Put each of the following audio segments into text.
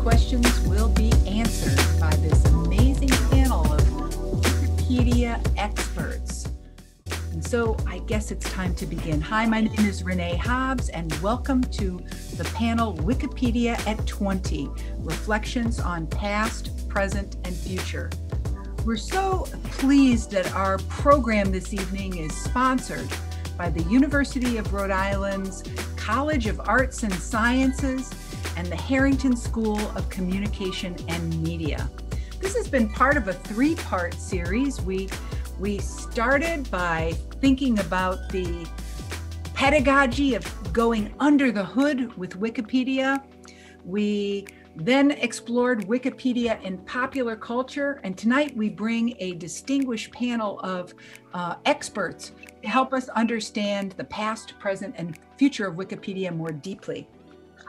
questions will be answered by this amazing panel of Wikipedia experts. And so I guess it's time to begin. Hi, my name is Renee Hobbs, and welcome to the panel Wikipedia at 20, Reflections on Past, Present, and Future. We're so pleased that our program this evening is sponsored by the University of Rhode Island's College of Arts and Sciences and the Harrington School of Communication and Media. This has been part of a three-part series. We started by thinking about the pedagogy of going under the hood with Wikipedia. We then explored Wikipedia in popular culture, and tonight we bring a distinguished panel of experts to help us understand the past, present, and future of Wikipedia more deeply.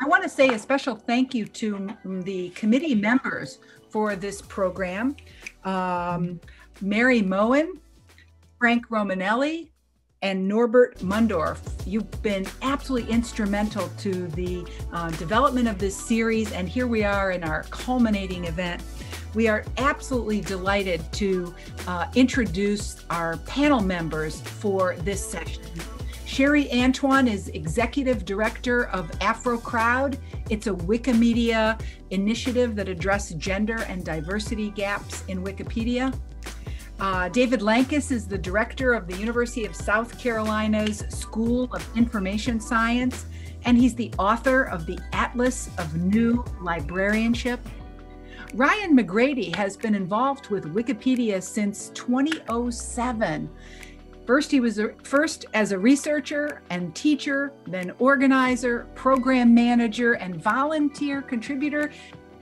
I want to say a special thank you to the committee members for this program. Mary Moen, Frank Romanelli, and Norbert Mundorf. You've been absolutely instrumental to the development of this series, and here we are in our culminating event. We are absolutely delighted to introduce our panel members for this session. SHERRY ANTOINE is Executive Director of AfroCROWD. It's a Wikimedia initiative that addresses gender and diversity gaps in Wikipedia. David LANKES is the director of the University of South Carolina's School of Information Science, and he's the author of the Atlas of New Librarianship. Ryan Mcgrady has been involved with Wikipedia since 2007. He was first as a researcher and teacher, then organizer, program manager, and volunteer contributor.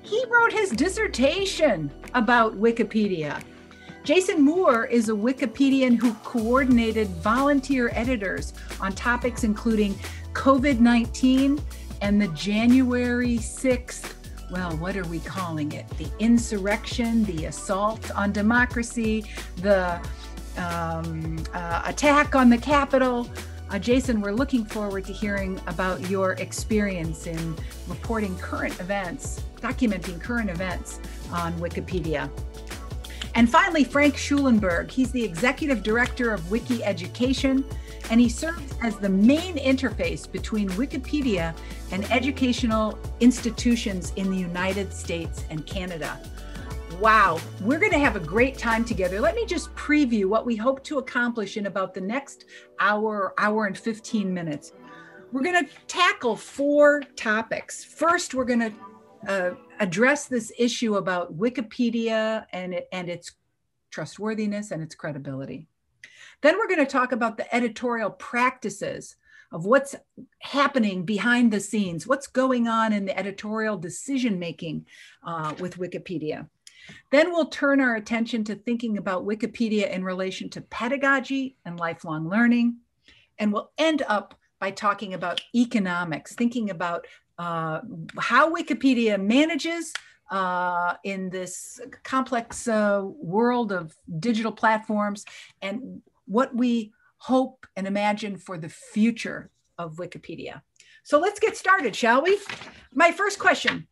He wrote his dissertation about Wikipedia. Jason Moore is a Wikipedian who coordinated volunteer editors on topics including COVID-19 and the January 6th, well, what are we calling it? The insurrection, the assault on democracy, the attack on the Capitol. Jason, we're looking forward to hearing about your experience in reporting current events, documenting current events on Wikipedia. And finally, Frank Schulenburg. He's the Executive Director of Wiki Education, and he serves as the main interface between Wikipedia and educational institutions in the United States and Canada. Wow, we're going to have a great time together. Let me just preview what we hope to accomplish in about the next hour and 15 minutes. We're going to tackle 4 topics. First, we're going to address this issue about Wikipedia and its trustworthiness and its credibility. Then we're going to talk about the editorial practices of what's happening behind the scenes, what's going on in the editorial decision-making with Wikipedia. Then we'll turn our attention to thinking about Wikipedia in relation to pedagogy and lifelong learning. And we'll end up by talking about economics, thinking about how Wikipedia manages in this complex world of digital platforms, and what we hope and imagine for the future of Wikipedia. So let's get started, shall we? My first question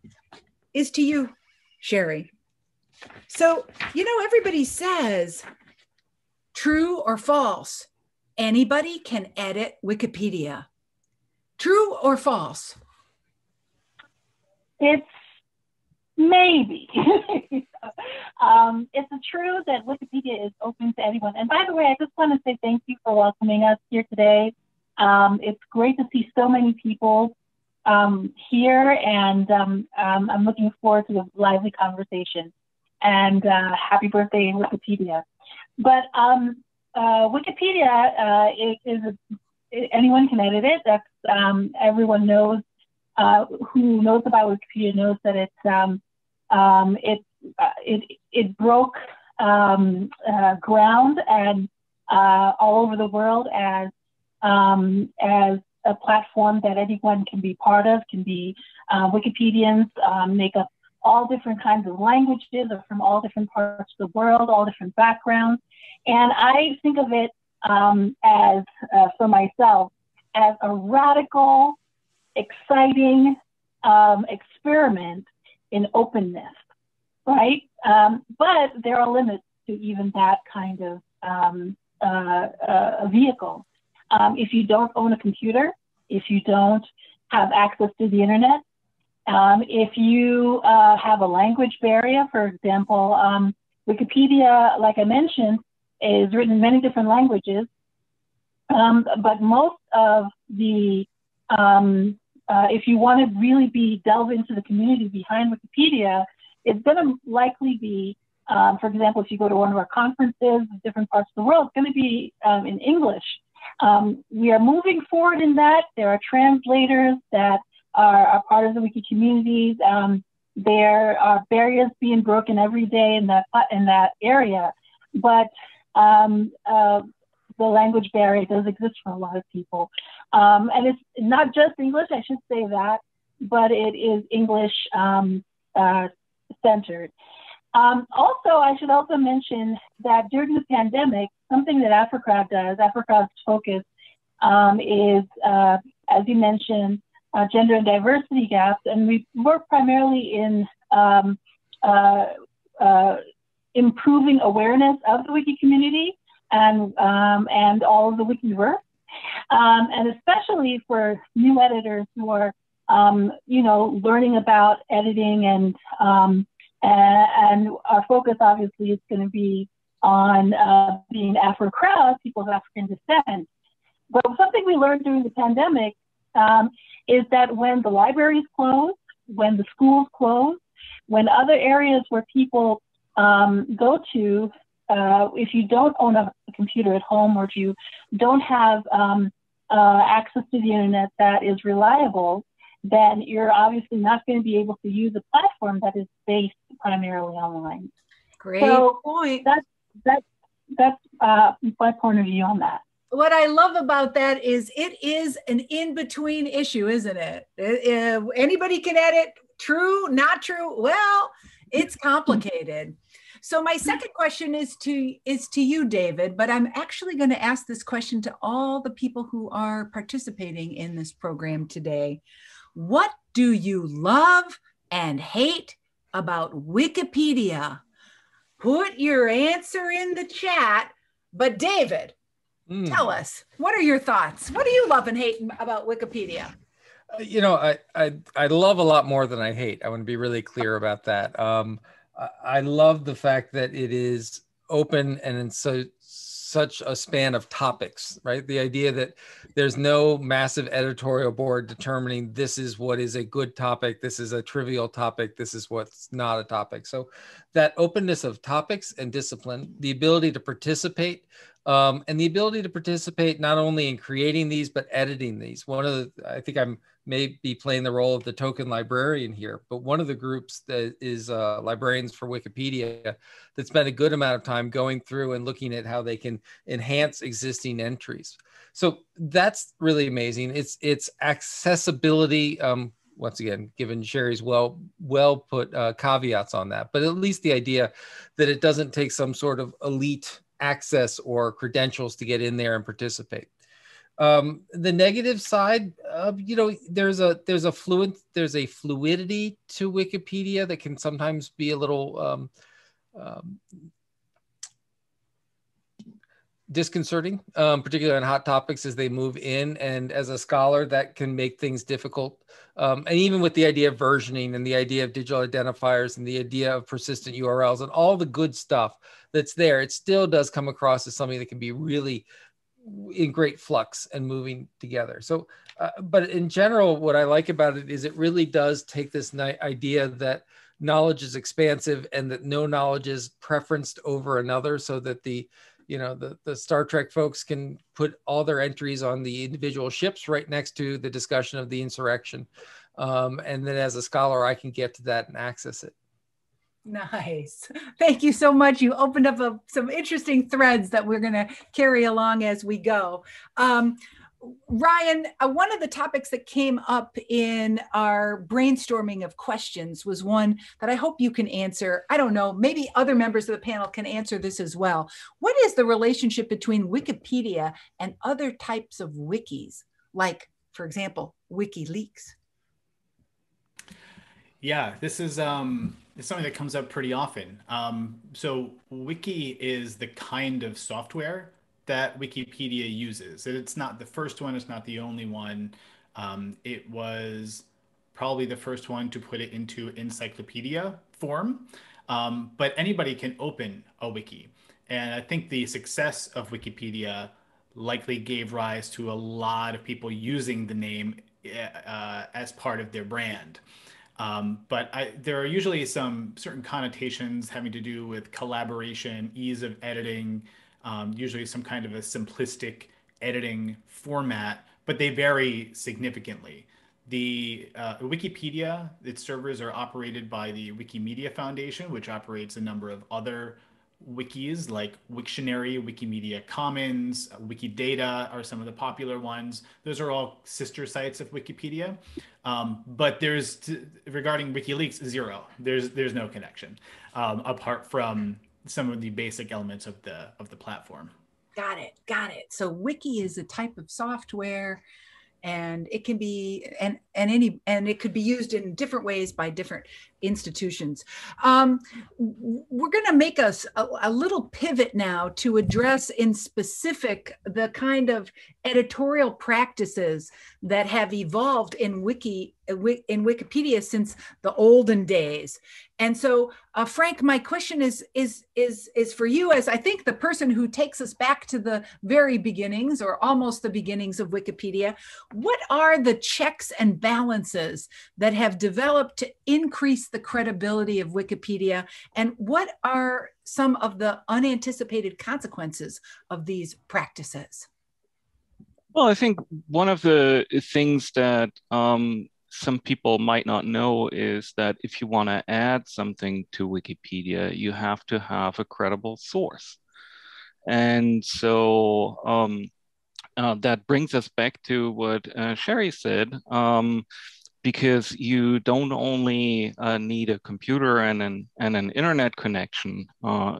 is to you, SHERRY. So, you know, everybody says, true or false, anybody can edit Wikipedia. True or false? It's maybe. It's true that Wikipedia is open to anyone. And by the way, I just want to say thank you for welcoming us here today. It's great to see so many people here, and I'm looking forward to a lively conversation. And happy birthday, Wikipedia. But Wikipedia anyone can edit it. That's everyone knows. Who knows about Wikipedia knows that it broke ground and all over the world as a platform that anyone can be part of. Can be Wikipedians make up all different kinds of languages, or from all different parts of the world, all different backgrounds. And I think of it as, for myself, as a radical, exciting experiment in openness, right? But there are limits to even that kind of a vehicle. If you don't own a computer, if you don't have access to the internet, if you have a language barrier, for example, Wikipedia, like I mentioned, is written in many different languages, but most of the, if you want to really delve into the community behind Wikipedia, it's going to likely be, for example, if you go to one of our conferences in different parts of the world, it's going to be in English. We are moving forward in that. There are translators that are part of the wiki communities. There are barriers being broken every day in that area, but the language barrier does exist for a lot of people. And it's not just English, I should say that, but it is English centered. Also, I should also mention that during the pandemic, something that AfroCROWD does, AfroCROWD's focus is, as you mentioned, gender and diversity gaps, and we work primarily in improving awareness of the wiki community and all of the Wikiverse, and especially for new editors who are, learning about editing, and our focus obviously is going to be on being AfroCROWD, people of African descent. But something we learned during the pandemic is that when the libraries close, when the schools close, when other areas where people go to, if you don't own a computer at home, or if you don't have access to the internet that is reliable, then you're obviously not going to be able to use a platform that is based primarily online. Great point. That's my point of view on that. What I love about that is it is an in-between issue, isn't it? Anybody can edit, true, not true. Well, it's complicated. So my second question is to you, David, but I'm actually going to ask this question to all the people who are participating in this program today. What do you love and hate about Wikipedia? Put your answer in the chat, but David, tell us, what are your thoughts? What do you love and hate about Wikipedia? I love a lot more than I hate. I want to be really clear about that. I love the fact that it is open and in such a span of topics, right? The idea that there's no massive editorial board determining this is what is a good topic, this is a trivial topic, this is what's not a topic. So that openness of topics and discipline, the ability to participate, and the ability to participate not only in creating these, but editing these. I think I'm may be playing the role of the token librarian here, but one of the groups that is Librarians for Wikipedia that spent a good amount of time going through and looking at how they can enhance existing entries. So that's really amazing. It's accessibility, once again, given Sherry's well put caveats on that, but at least the idea that it doesn't take some sort of elite access or credentials to get in there and participate. The negative side, there's a fluidity to Wikipedia that can sometimes be a little disconcerting, particularly on hot topics as they move in. And as a scholar, that can make things difficult. And even with the idea of versioning and the idea of digital identifiers and the idea of persistent URLs and all the good stuff that's there, it still does come across as something that can be really in great flux and moving together. So, but in general, what I like about it is it really does take this idea that knowledge is expansive and that no knowledge is preferenced over another, so that the Star Trek folks can put all their entries on the individual ships right next to the discussion of the insurrection. And then as a scholar, I can get to that and access it. Nice. Thank you so much. You opened up some interesting threads that we're going to carry along as we go. Ryan, one of the topics that came up in our brainstorming of questions was one that I hope you can answer. I don't know, maybe other members of the panel can answer this as well. What is the relationship between Wikipedia and other types of wikis, like, for example, WikiLeaks? Yeah, this is it's something that comes up pretty often. So Wiki is the kind of software that Wikipedia uses. And it's not the first one, it's not the only one. It was probably the first one to put it into encyclopedia form. But anybody can open a wiki. And I think the success of Wikipedia likely gave rise to a lot of people using the name as part of their brand. There are usually some certain connotations having to do with collaboration, ease of editing, usually some kind of a simplistic editing format, but they vary significantly. The Wikipedia, its servers are operated by the Wikimedia Foundation, which operates a number of other wikis like Wiktionary, Wikimedia Commons, Wikidata are some of the popular ones. Those are all sister sites of Wikipedia. But regarding WikiLeaks, zero. There's no connection apart from some of the basic elements of the platform. Got it. Got it. So Wiki is a type of software, and it can be and it could be used in different ways by different institutions. We're going to make us a little pivot now to address in specific the kind of editorial practices that have evolved in Wikipedia since the olden days. And so, Frank, my question is for you, as I think the person who takes us back to the very beginnings, or almost the beginnings of Wikipedia. What are the checks and balances that have developed to increase the credibility of Wikipedia, and what are some of the unanticipated consequences of these practices? Well, I think one of the things that some people might not know is that if you want to add something to Wikipedia, you have to have a credible source. And so that brings us back to what Sherry said, because you don't only need a computer and an internet connection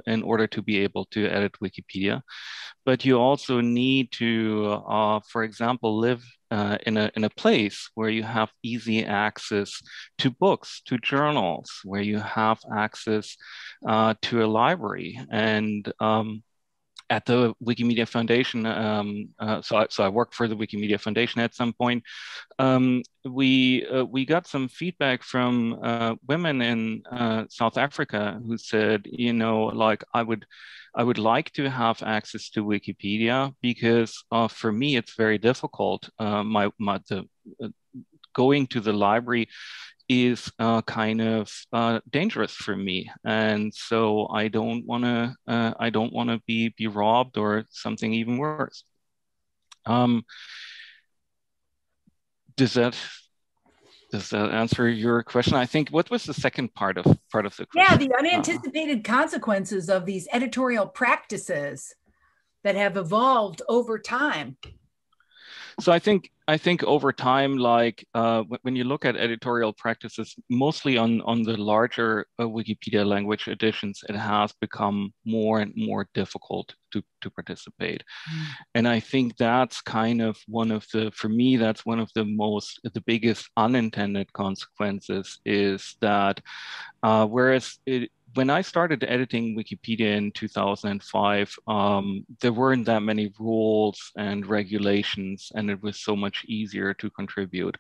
in order to be able to edit Wikipedia, but you also need to, for example, live in a place where you have easy access to books, to journals, where you have access to a library. And at the Wikimedia Foundation, so I worked for the Wikimedia Foundation at some point. We got some feedback from women in South Africa who said, you know, like I would like to have access to Wikipedia because for me it's very difficult. Going to the library is kind of dangerous for me, and so I don't want to be robbed or something even worse. Does that answer your question? I think, what was the second part of the question? Yeah, the unanticipated consequences of these editorial practices that have evolved over time. So I think over time, like when you look at editorial practices, mostly on the larger Wikipedia language editions, it has become more and more difficult to participate. And I think that's kind of for me, that's one of the biggest unintended consequences is that when I started editing Wikipedia in 2005, there weren't that many rules and regulations, and it was so much easier to contribute.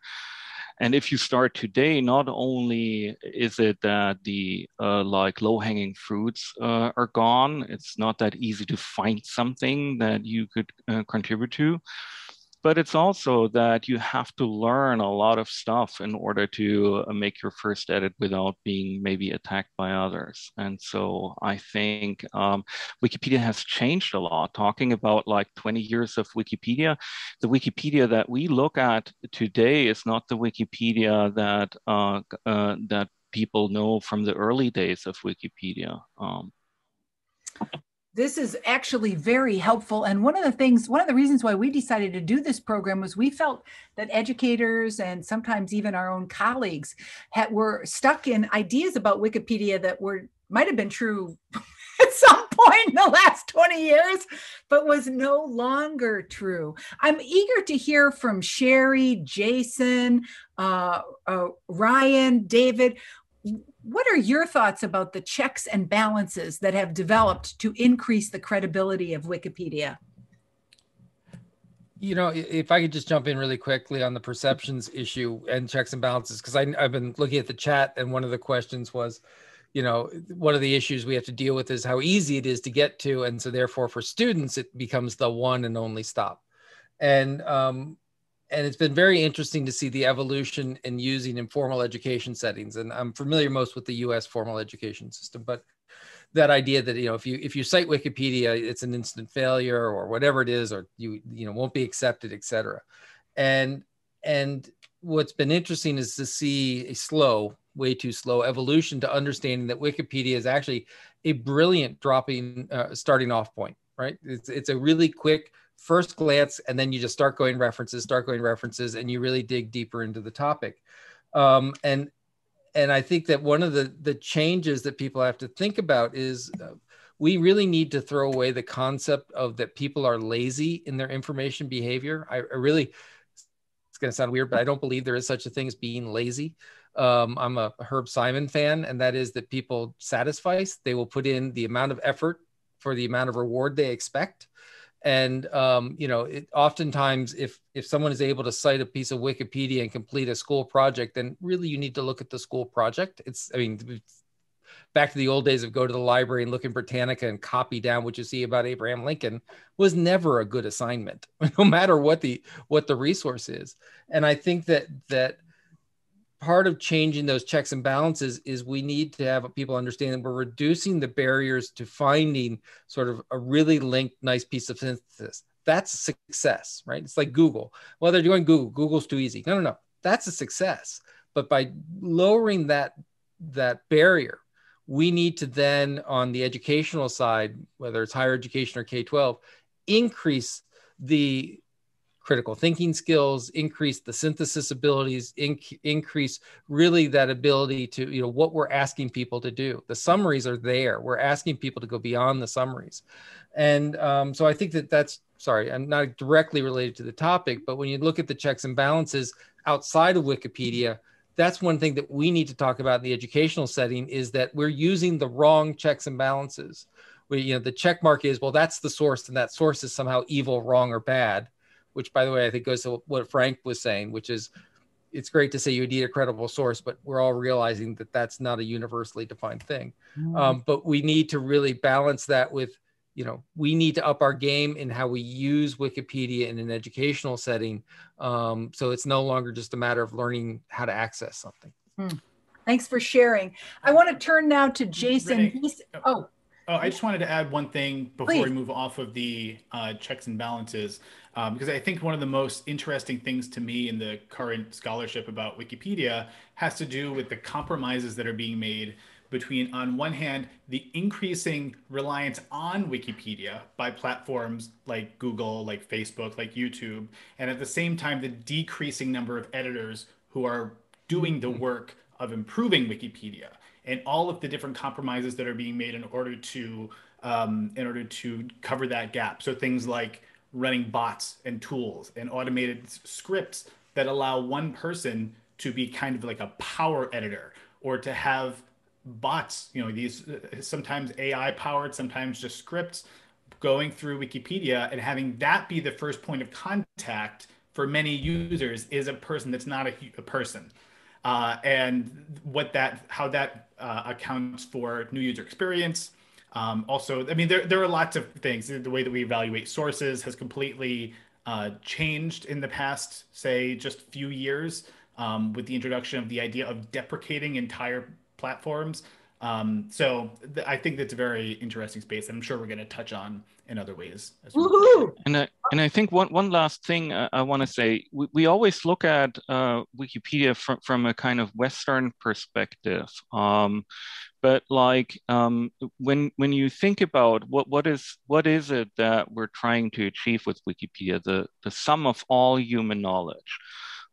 And if you start today, not only is it that the like low-hanging fruits are gone, it's not that easy to find something that you could contribute to, but it's also that you have to learn a lot of stuff in order to make your first edit without being maybe attacked by others. And so I think Wikipedia has changed a lot. Talking about like 20 years of Wikipedia, the Wikipedia that we look at today is not the Wikipedia that people know from the early days of Wikipedia. This is actually very helpful. And one of the reasons why we decided to do this program was we felt that educators and sometimes even our own colleagues were stuck in ideas about Wikipedia that might have been true at some point in the last 20 20 years, but was no longer true. I'm eager to hear from Sherry, Jason, Ryan, David. What are your thoughts about the checks and balances that have developed to increase the credibility of Wikipedia? You know, if I could just jump in really quickly on the perceptions issue and checks and balances, because I've been looking at the chat, and one of the questions was, you know, one of the issues we have to deal with is how easy it is to get to. And so therefore for students, it becomes the one and only stop. And it's been very interesting to see the evolution in using informal education settings. And I'm familiar most with the US formal education system, but that idea that, you know, if you cite Wikipedia, it's an instant failure or whatever it is, or you won't be accepted, et cetera. And what's been interesting is to see a slow, way too slow evolution to understanding that Wikipedia is actually a brilliant starting off point, right? It's a really quick first glance, and then you just start going references, and you really dig deeper into the topic. And I think that one of the changes that people have to think about is we really need to throw away the concept of that people are lazy in their information behavior. I really, it's going to sound weird, but I don't believe there is such a thing as being lazy. I'm a Herb Simon fan, and that is that people satisfice. They will put in the amount of effort for the amount of reward they expect. And, you know, oftentimes if someone is able to cite a piece of Wikipedia and complete a school project, then really you need to look at the school project. I mean, back to the old days of go to the library and look in Britannica and copy down what you see about Abraham Lincoln was never a good assignment, no matter what the resource is. And I think that part of changing those checks and balances is we need to have people understand that we're reducing the barriers to finding sort of a really linked, nice piece of synthesis. That's a success, right? It's like Google. Well, they're doing Google. Google's too easy. No. That's a success. But by lowering that barrier, we need to then, on the educational side, whether it's higher education or K-12, increase the critical thinking skills, increase the synthesis abilities, increase really that ability to, you know, what we're asking people to do. The summaries are there. We're asking people to go beyond the summaries. And so I think that's, sorry, I'm not directly related to the topic, but when you look at the checks and balances outside of Wikipedia, that's one thing that we need to talk about in the educational setting is that we're using the wrong checks and balances. You know, the check mark is, well, that's the source, and that source is somehow evil, wrong, or bad. Which, by the way, I think goes to what Frank was saying, which is it's great to say you need a credible source, but we're all realizing that that's not a universally defined thing. But we need to really balance that with, you know, we need to up our game in how we use Wikipedia in an educational setting. So it's no longer just a matter of learning how to access something. Thanks for sharing. I want to turn now to Jason. Renee, I just wanted to add one thing before we move off of the checks and balances, because I think one of the most interesting things to me in the current scholarship about Wikipedia has to do with the compromises that are being made between, on one hand, the increasing reliance on Wikipedia by platforms like Google, like Facebook, like YouTube, and at the same time, the decreasing number of editors who are doing the work of improving Wikipedia. And all of the different compromises that are being made in order to cover that gap. So things like running bots and tools and automated scripts that allow one person to be kind of like a power editor, or to have bots, you know, these sometimes AI powered, sometimes just scripts going through Wikipedia, and having that be the first point of contact for many users is a person that's not a person. And how that accounts for new user experience. Also, I mean, there are lots of things. The way that we evaluate sources has completely changed in the past, say, just few years, with the introduction of the idea of deprecating entire platforms. So I think that's a very interesting space. I'm sure we're going to touch on in other ways. And I think one last thing I want to say, we always look at Wikipedia from a kind of Western perspective. But like when you think about what is it that we're trying to achieve with Wikipedia, the sum of all human knowledge.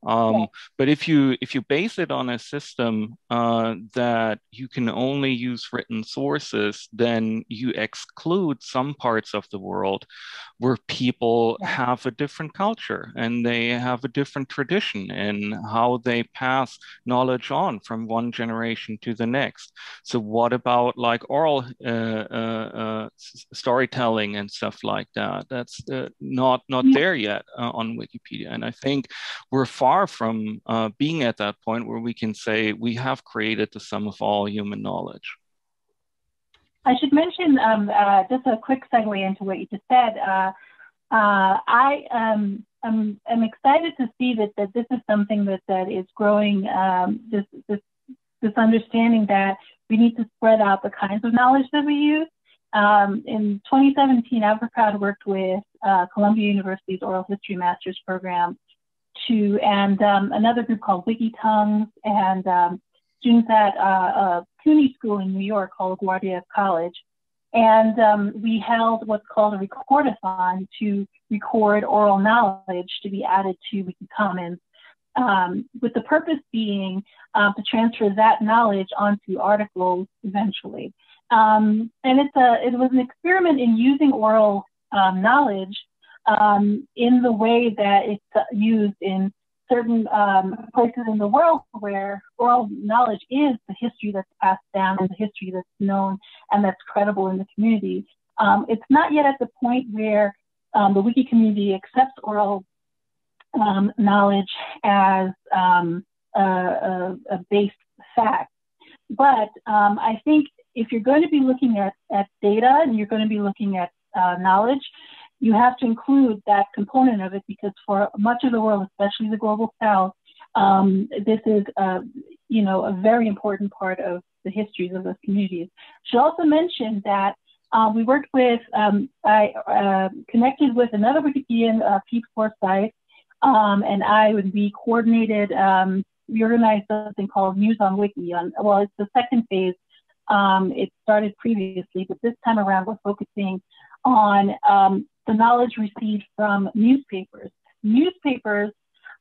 But if you base it on a system that you can only use written sources, then you exclude some parts of the world where people have a different culture and they have a different tradition in how they pass knowledge on from one generation to the next. So what about like oral storytelling and stuff like that? That's not there yet on Wikipedia. And I think we're far from being at that point where we can say we have created the sum of all human knowledge. I should mention just a quick segue into what you just said. I am excited to see that this is something that is growing. This understanding that we need to spread out the kinds of knowledge that we use. In 2017, AfroCROWD worked with Columbia University's Oral History Master's Program and another group called Wiki Tongues and students at CUNY School in New York called LaGuardia College. And we held what's called a recordathon to record oral knowledge to be added to Wiki Commons, with the purpose being to transfer that knowledge onto articles eventually. And it was an experiment in using oral knowledge in the way that it's used in certain places in the world where oral knowledge is the history that's passed down and the history that's known and that's credible in the community. It's not yet at the point where the Wiki community accepts oral knowledge as a base fact. But I think if you're going to be looking at data and you're going to be looking at knowledge, you have to include that component of it, because for much of the world, especially the global South, this is a very important part of the histories of those communities. I should also mention that we worked with, I connected with another Wikipedian, Pete Forsyth, and we coordinated, we organized something called News on Wiki. It's the second phase. It started previously, but this time around we're focusing on the knowledge received from newspapers. Newspapers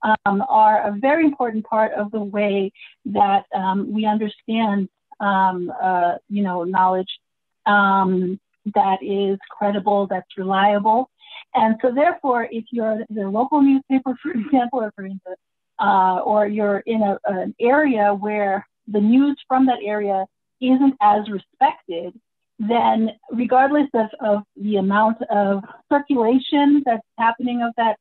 are a very important part of the way that we understand, knowledge that is credible, that's reliable. And so therefore, if you're the local newspaper, for example, or you're in an area where the news from that area isn't as respected, then regardless of the amount of circulation that's happening of that,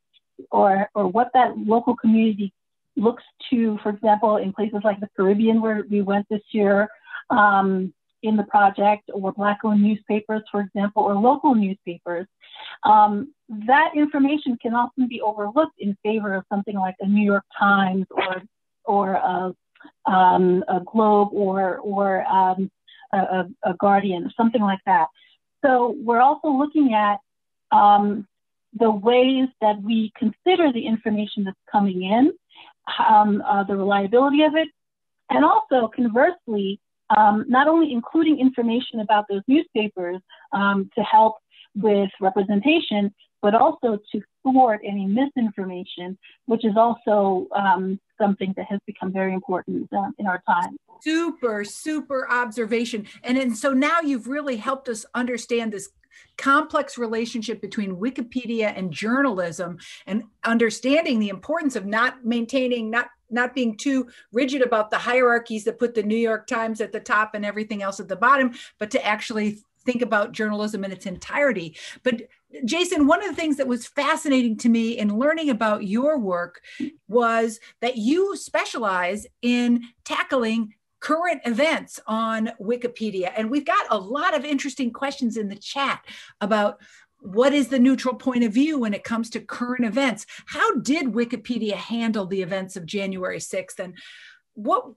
or what that local community looks to, for example, in places like the Caribbean where we went this year in the project, or Black-owned newspapers, for example, or local newspapers, that information can often be overlooked in favor of something like a New York Times or a Globe or a Guardian, something like that. So we're also looking at the ways that we consider the information that's coming in, the reliability of it, and also conversely, not only including information about those newspapers to help with representation, but also to thwart any misinformation, which is also something that has become very important in our time. Super observation. And so now you've really helped us understand this complex relationship between Wikipedia and journalism, and understanding the importance of not being too rigid about the hierarchies that put the New York Times at the top and everything else at the bottom, but to actually think about journalism in its entirety. But Jason, one of the things that was fascinating to me in learning about your work was that you specialize in tackling current events on Wikipedia. And we've got a lot of interesting questions in the chat about what is the neutral point of view when it comes to current events. How did Wikipedia handle the events of January 6th? And what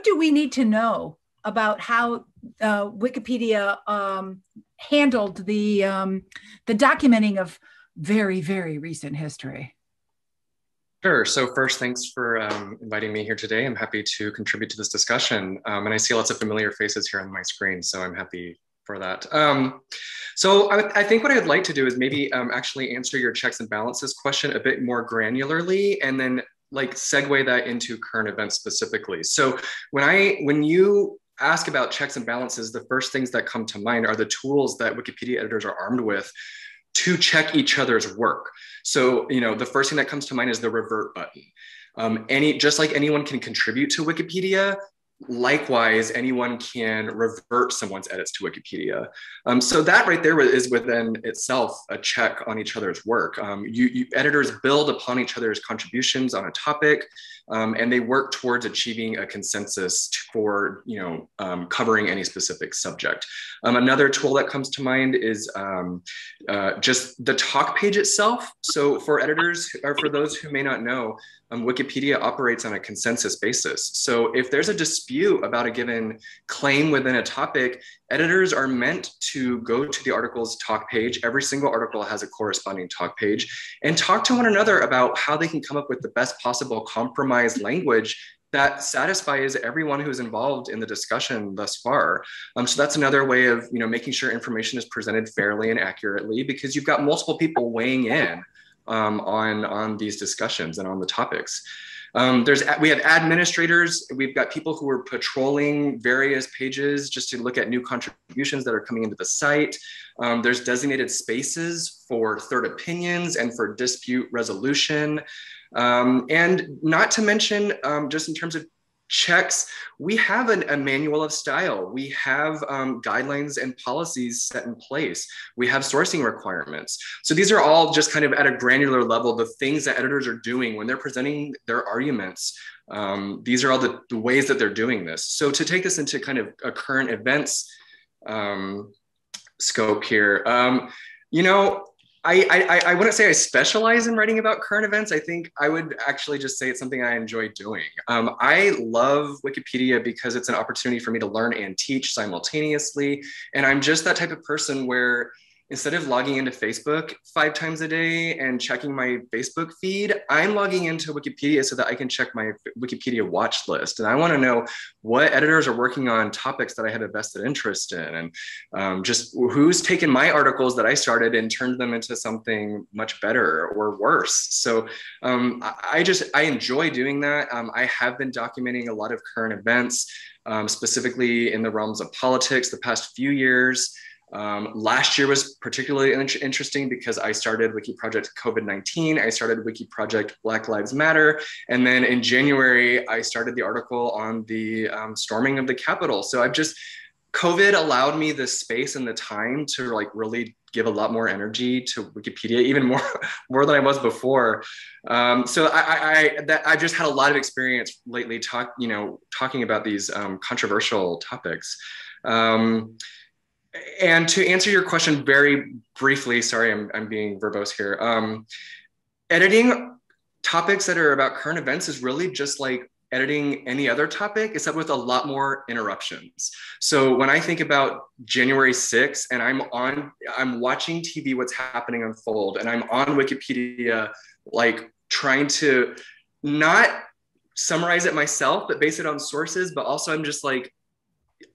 do we need to know about how Wikipedia handled the documenting of very, very recent history? Sure. So first, thanks for inviting me here today. I'm happy to contribute to this discussion. And I see lots of familiar faces here on my screen, so I'm happy for that. So I think what I'd like to do is maybe actually answer your checks and balances question a bit more granularly, and then like segue that into current events specifically. So when you ask about checks and balances, the first things that come to mind are the tools that Wikipedia editors are armed with to check each other's work. So, the first thing that comes to mind is the revert button. Just like anyone can contribute to Wikipedia, likewise, anyone can revert someone's edits to Wikipedia. So that right there is within itself a check on each other's work. Editors build upon each other's contributions on a topic, and they work towards achieving a consensus for covering any specific subject. Another tool that comes to mind is just the talk page itself. So for editors, or for those who may not know, Wikipedia operates on a consensus basis. So if there's a dispute about a given claim within a topic, editors are meant to go to the article's talk page. Every single article has a corresponding talk page, and talk to one another about how they can come up with the best possible compromise language that satisfies everyone who's involved in the discussion thus far. So that's another way of making sure information is presented fairly and accurately, because you've got multiple people weighing in on these discussions and on the topics. We have administrators, we've got people who are patrolling various pages just to look at new contributions that are coming into the site. There's designated spaces for third opinions and for dispute resolution. And not to mention, just in terms of checks, we have a manual of style. We have guidelines and policies set in place. We have sourcing requirements. So these are all just kind of at a granular level, the things that editors are doing when they're presenting their arguments. These are all the ways that they're doing this. So to take this into kind of a current events scope here, I wouldn't say I specialize in writing about current events. I think I would actually just say it's something I enjoy doing. I love Wikipedia because it's an opportunity for me to learn and teach simultaneously. And I'm just that type of person where instead of logging into Facebook 5 times a day and checking my Facebook feed, I'm logging into Wikipedia so that I can check my Wikipedia watch list. And I want to know what editors are working on topics that I have a vested interest in, and just who's taken my articles that I started and turned them into something much better or worse. So I enjoy doing that. I have been documenting a lot of current events, specifically in the realms of politics the past few years. Last year was particularly interesting because I started Wiki Project COVID-19. I started Wiki Project Black Lives Matter. And then in January, I started the article on the storming of the Capitol. So COVID allowed me the space and the time to really give a lot more energy to Wikipedia, even more than I was before. So I've just had a lot of experience lately talking about these controversial topics. And to answer your question very briefly, sorry, I'm being verbose here. Editing topics that are about current events is really just like editing any other topic, except with a lot more interruptions. So when I think about January 6th and I'm watching TV, what's happening unfold, and I'm on Wikipedia, trying to not summarize it myself, but base it on sources, but also I'm just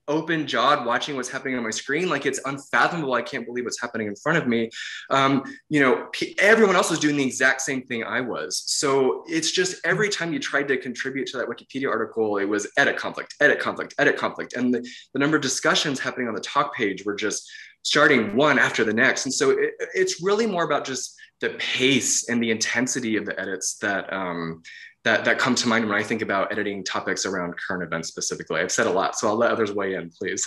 open-jawed watching what's happening on my screen. It's unfathomable. I can't believe what's happening in front of me. Everyone else was doing the exact same thing I was. So it's just every time you tried to contribute to that Wikipedia article, it was edit conflict, edit conflict, edit conflict. And the number of discussions happening on the talk page were just starting one after the next. And so it's really more about just the pace and the intensity of the edits that come to mind when I think about editing topics around current events specifically. I've said a lot, so I'll let others weigh in, please.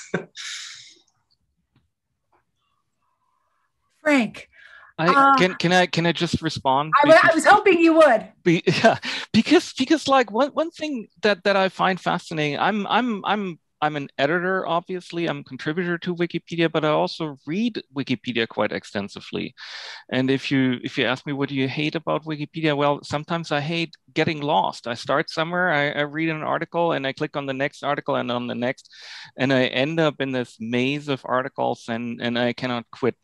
Frank. Can I just respond? I was hoping you would. Yeah, because one thing that I find fascinating, I'm an editor, obviously. I'm a contributor to Wikipedia, but I also read Wikipedia quite extensively. And if you ask me, what do you hate about Wikipedia? Well, sometimes I hate getting lost. I start somewhere, I read an article, and I click on the next article and on the next, and I end up in this maze of articles, and I cannot quit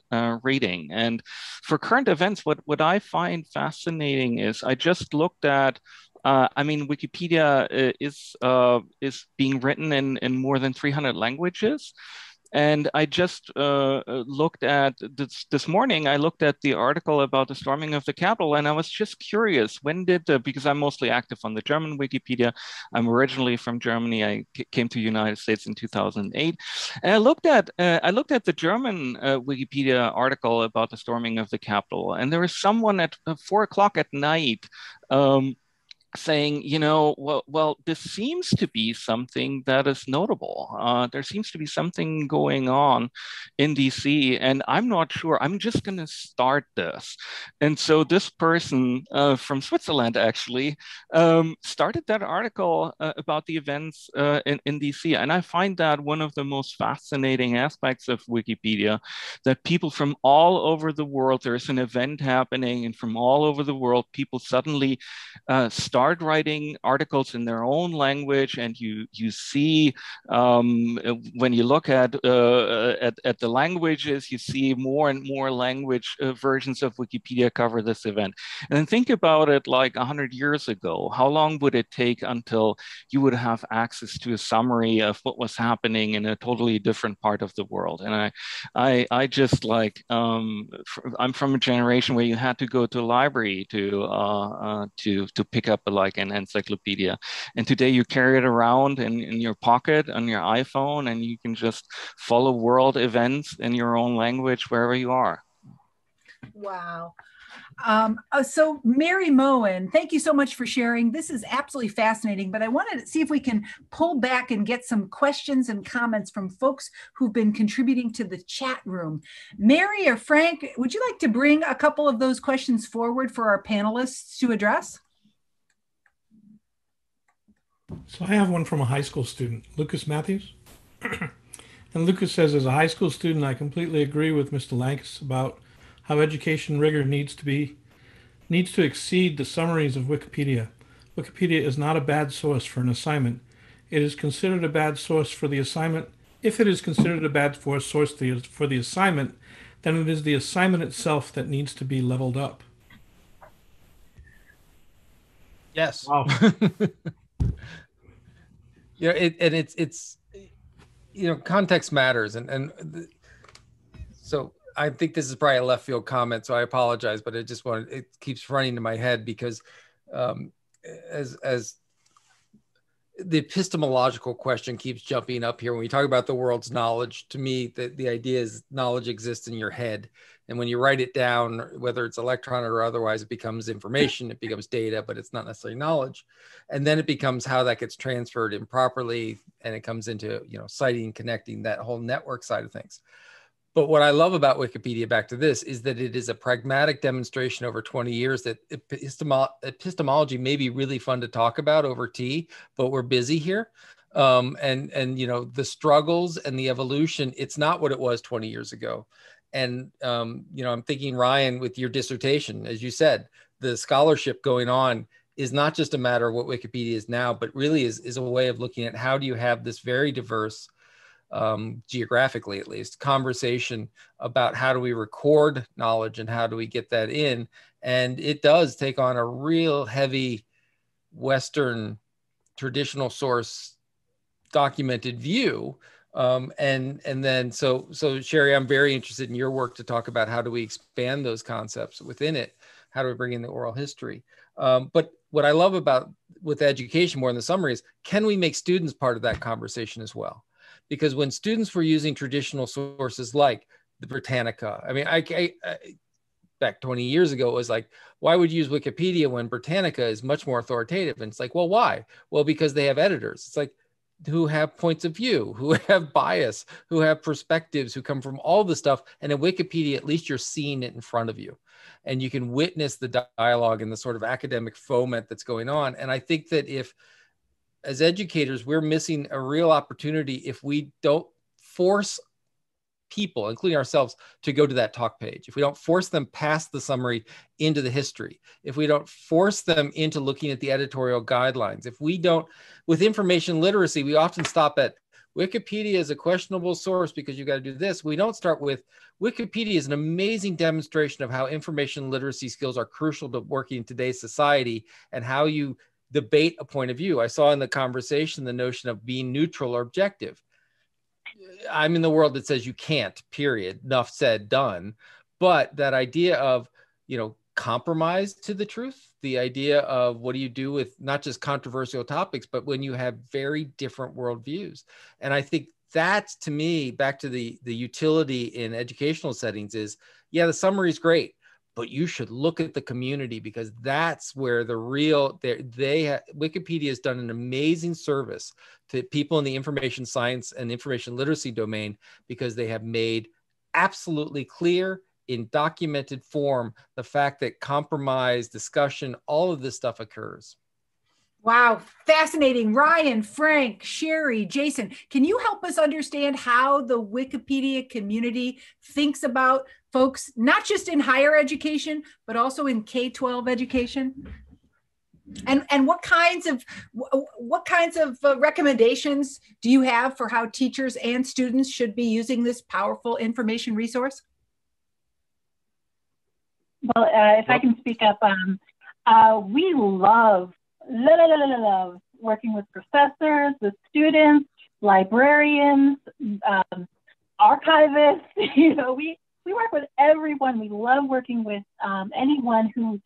reading. And for current events, what I find fascinating is I just looked at Wikipedia is being written in more than 300 languages. And I just looked at this morning, I looked at the article about the storming of the Capitol, and I was just curious, when did, because I'm mostly active on the German Wikipedia. I'm originally from Germany. I came to the United States in 2008. And I looked at the German Wikipedia article about the storming of the Capitol, and there was someone at 4 o'clock at night saying, you know, well, this seems to be something that is notable. There seems to be something going on in DC, and I'm not sure. I'm just going to start this. And so this person from Switzerland actually started that article about the events in DC. And I find that one of the most fascinating aspects of Wikipedia, that people from all over the world, there's an event happening, and from all over the world, people suddenly start writing articles in their own language, and you see when you look at the languages, you see more and more language versions of Wikipedia cover this event. And then think about it like 100 years ago. How long would it take until you would have access to a summary of what was happening in a totally different part of the world? And I just like I'm from a generation where you had to go to a library to pick up like an encyclopedia. And today you carry it around in your pocket on your iPhone, and you can just follow world events in your own language wherever you are. Wow. So Mary Moen, thank you so much for sharing. This is absolutely fascinating, but I wanted to see if we can pull back and get some questions and comments from folks who've been contributing to the chat room. Mary or Frank, would you like to bring a couple of those questions forward for our panelists to address? So I have one from a high school student, Lucas Matthews. And Lucas says, as a high school student, I completely agree with Mr. Lankes about how education rigor needs to exceed the summaries of Wikipedia. Wikipedia is not a bad source for an assignment. It is considered a bad source for the assignment. If it is considered a bad source for the assignment, then it is the assignment itself that needs to be leveled up. Yes. Wow. You know, it's you know, context matters, and so I think this is probably a left field comment, so I apologize, but it keeps running to my head because as the epistemological question keeps jumping up here when we talk about the world's knowledge. To me, the idea is knowledge exists in your head. And when you write it down, whether it's electronic or otherwise, it becomes information, it becomes data, but it's not necessarily knowledge. And then it becomes how that gets transferred improperly. And it comes into, you know, citing, connecting, that whole network side of things. But what I love about Wikipedia, back to this, is that it is a pragmatic demonstration over 20 years that epistemology may be really fun to talk about over tea, but we're busy here. And you know, the struggles and the evolution, it's not what it was 20 years ago. And, you know, I'm thinking, Ryan, with your dissertation, as you said, the scholarship going on is not just a matter of what Wikipedia is now, but really is a way of looking at how do you have this very diverse, geographically at least, conversation about how do we record knowledge and how do we get that in. And it does take on a real heavy Western traditional source documented view. And then so Sherry, I'm very interested in your work to talk about how do we expand those concepts within it? How do we bring in the oral history? But what I love about with education more in the summary is, can we make students part of that conversation as well? Because when students were using traditional sources like the Britannica, I mean, I back 20 years ago, it was like, why would you use Wikipedia when Britannica is much more authoritative? And it's like, well, why? Well, because they have editors. It's like, who have points of view, who have bias, who have perspectives, who come from all the stuff. And in Wikipedia, at least you're seeing it in front of you. And you can witness the dialogue and the sort of academic foment that's going on. And I think that if, as educators, we're missing a real opportunity if we don't force people, including ourselves, to go to that talk page. If we don't force them past the summary into the history, if we don't force them into looking at the editorial guidelines, if we don't, with information literacy, we often stop at Wikipedia is a questionable source because you got to do this. We don't start with Wikipedia is an amazing demonstration of how information literacy skills are crucial to working in today's society and how you debate a point of view. I saw in the conversation the notion of being neutral or objective. I'm in the world that says you can't, period, enough said, done. But that idea of, compromise to the truth, the idea of what do you do with not just controversial topics, but when you have very different worldviews. And I think that's, to me, back to the utility in educational settings is, yeah, the summary is great, but you should look at the community, because that's where the real, Wikipedia has done an amazing service to people in the information science and information literacy domain, because they have made absolutely clear in documented form the fact that compromise, discussion, all of this stuff occurs. Wow, fascinating. Ryan, Frank, Sherry, Jason, can you help us understand how the Wikipedia community thinks about folks, not just in higher education, but also in K-12 education? And what kinds of recommendations do you have for how teachers and students should be using this powerful information resource? Well, if I can speak up, we love working with professors, with students, librarians, archivists. We work with everyone. We love working with anyone who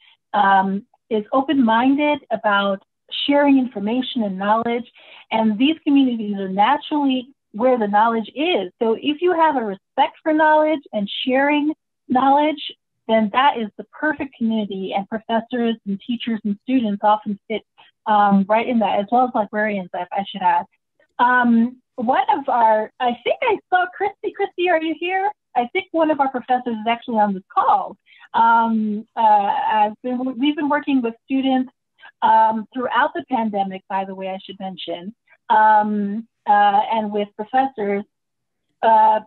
is open-minded about sharing information and knowledge. And these communities are naturally where the knowledge is. So if you have a respect for knowledge and sharing knowledge, then that is the perfect community, and professors and teachers and students often fit right in that, as well as librarians, I should add. One of our, I think I saw Christy. Christy, are you here? I think one of our professors is actually on this call. We've been working with students throughout the pandemic, by the way, I should mention, and with professors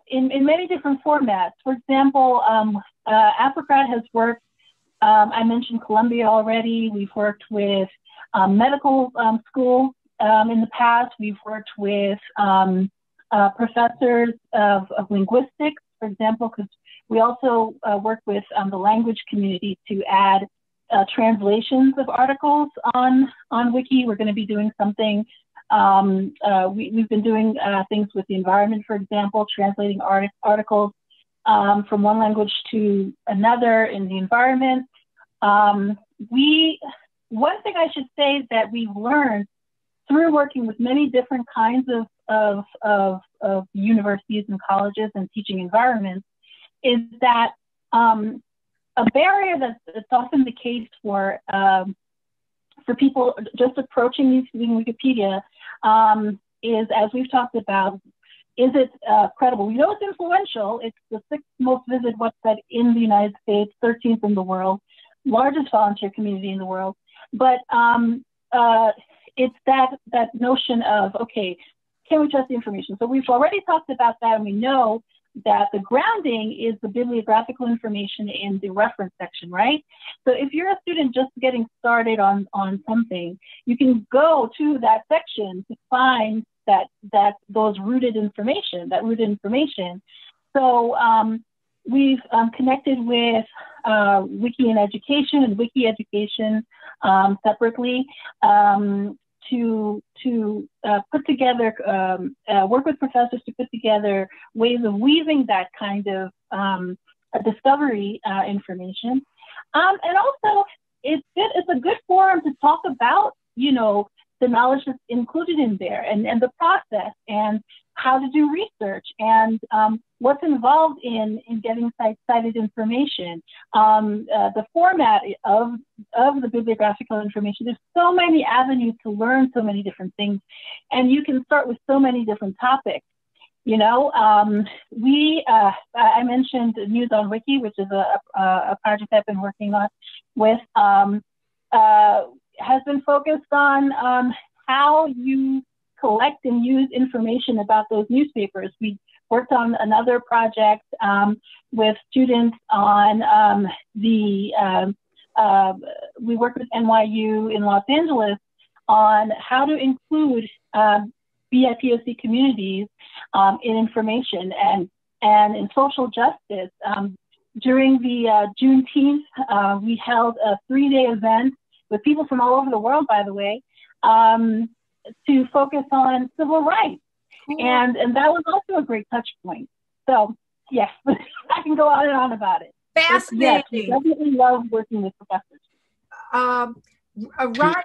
in many different formats. For example, AfroCROWD has worked, I mentioned Columbia already. We've worked with medical school in the past. We've worked with professors of linguistics, for example, because we also work with the language community to add translations of articles on Wiki. We're going to be doing something. We've been doing things with the environment, for example, translating articles from one language to another in the environment. One thing I should say is that we've learned through working with many different kinds of universities and colleges and teaching environments is that a barrier that's often the case for people just approaching using Wikipedia is, as we've talked about, is it credible? We know it's influential. It's the 6th most visited website in the United States, 13th in the world, largest volunteer community in the world. But it's that notion of, okay, can we trust the information? So we've already talked about that, and we know that the grounding is the bibliographical information in the reference section, right? So if you're a student just getting started on something, you can go to that section to find that rooted information. So we've connected with Wiki in Education and Wiki Education separately to put together, work with professors to put together ways of weaving that kind of discovery information. And also, it's a good forum to talk about, the knowledge that's included in there and the process and how to do research and what's involved in getting cited information, the format of the bibliographical information. There's so many avenues to learn so many different things, and you can start with so many different topics. I mentioned News on Wiki, which is a project I've been working on with, has been focused on how you collect and use information about those newspapers. We worked on another project with students on we worked with NYU in Los Angeles on how to include BIPOC communities in information and in social justice. During the Juneteenth, we held a 3-day event with people from all over the world, by the way, to focus on civil rights. Cool. And that was also a great touch point. So yes, I can go on and on about it. Fascinating. Yes, I definitely love working with professors. To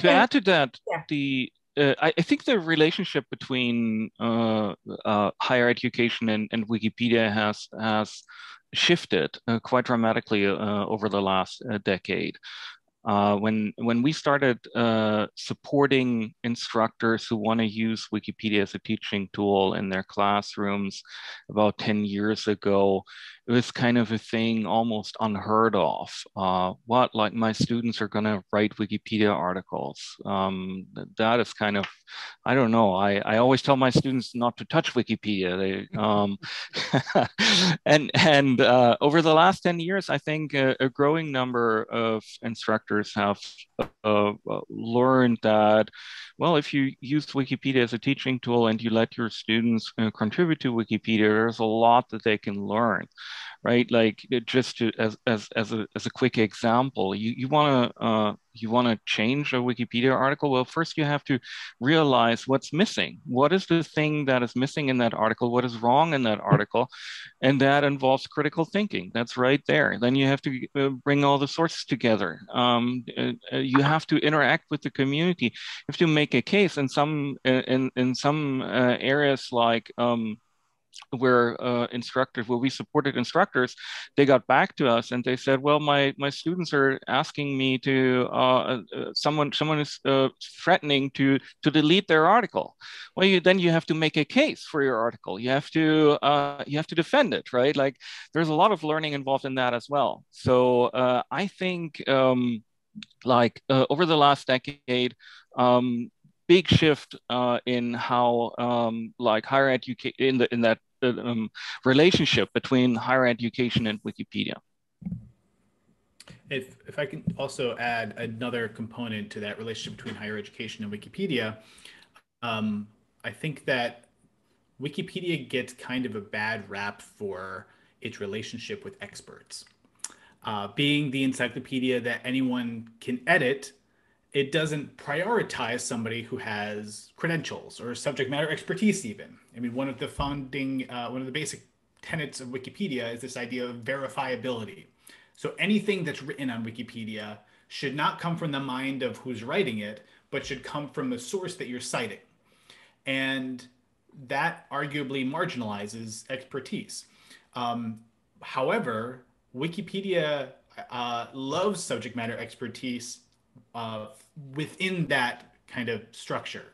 add to that, yeah. I think the relationship between higher education and Wikipedia has shifted quite dramatically over the last decade. When we started supporting instructors who want to use Wikipedia as a teaching tool in their classrooms about 10 years ago, it was kind of a thing almost unheard of. What, like my students are going to write Wikipedia articles? That is kind of, I don't know. I always tell my students not to touch Wikipedia. And over the last 10 years, I think a growing number of instructors have learned that, well, if you use Wikipedia as a teaching tool and you let your students contribute to Wikipedia, there's a lot that they can learn, right? Like just to, as a quick example, you want to change a Wikipedia article. Well, first you have to realize what's missing. What is the thing that is missing in that article? What is wrong in that article? And that involves critical thinking. That's right there. Then you have to bring all the sources together. You have to interact with the community. You have to make a case. In some areas like where we supported instructors, they got back to us and they said, well, my students are asking me to, someone is threatening to delete their article. Well, then you have to make a case for your article. You have to defend it, right? Like there's a lot of learning involved in that as well. So I think over the last decade, big shift in how higher education in that relationship between higher education and Wikipedia. If I can also add another component to that relationship between higher education and Wikipedia, I think that Wikipedia gets kind of a bad rap for its relationship with experts. Being the encyclopedia that anyone can edit, it doesn't prioritize somebody who has credentials or subject matter expertise even. I mean, one of the basic tenets of Wikipedia is this idea of verifiability. So anything that's written on Wikipedia should not come from the mind of who's writing it, but should come from the source that you're citing. And that arguably marginalizes expertise. However, Wikipedia loves subject matter expertise within that kind of structure.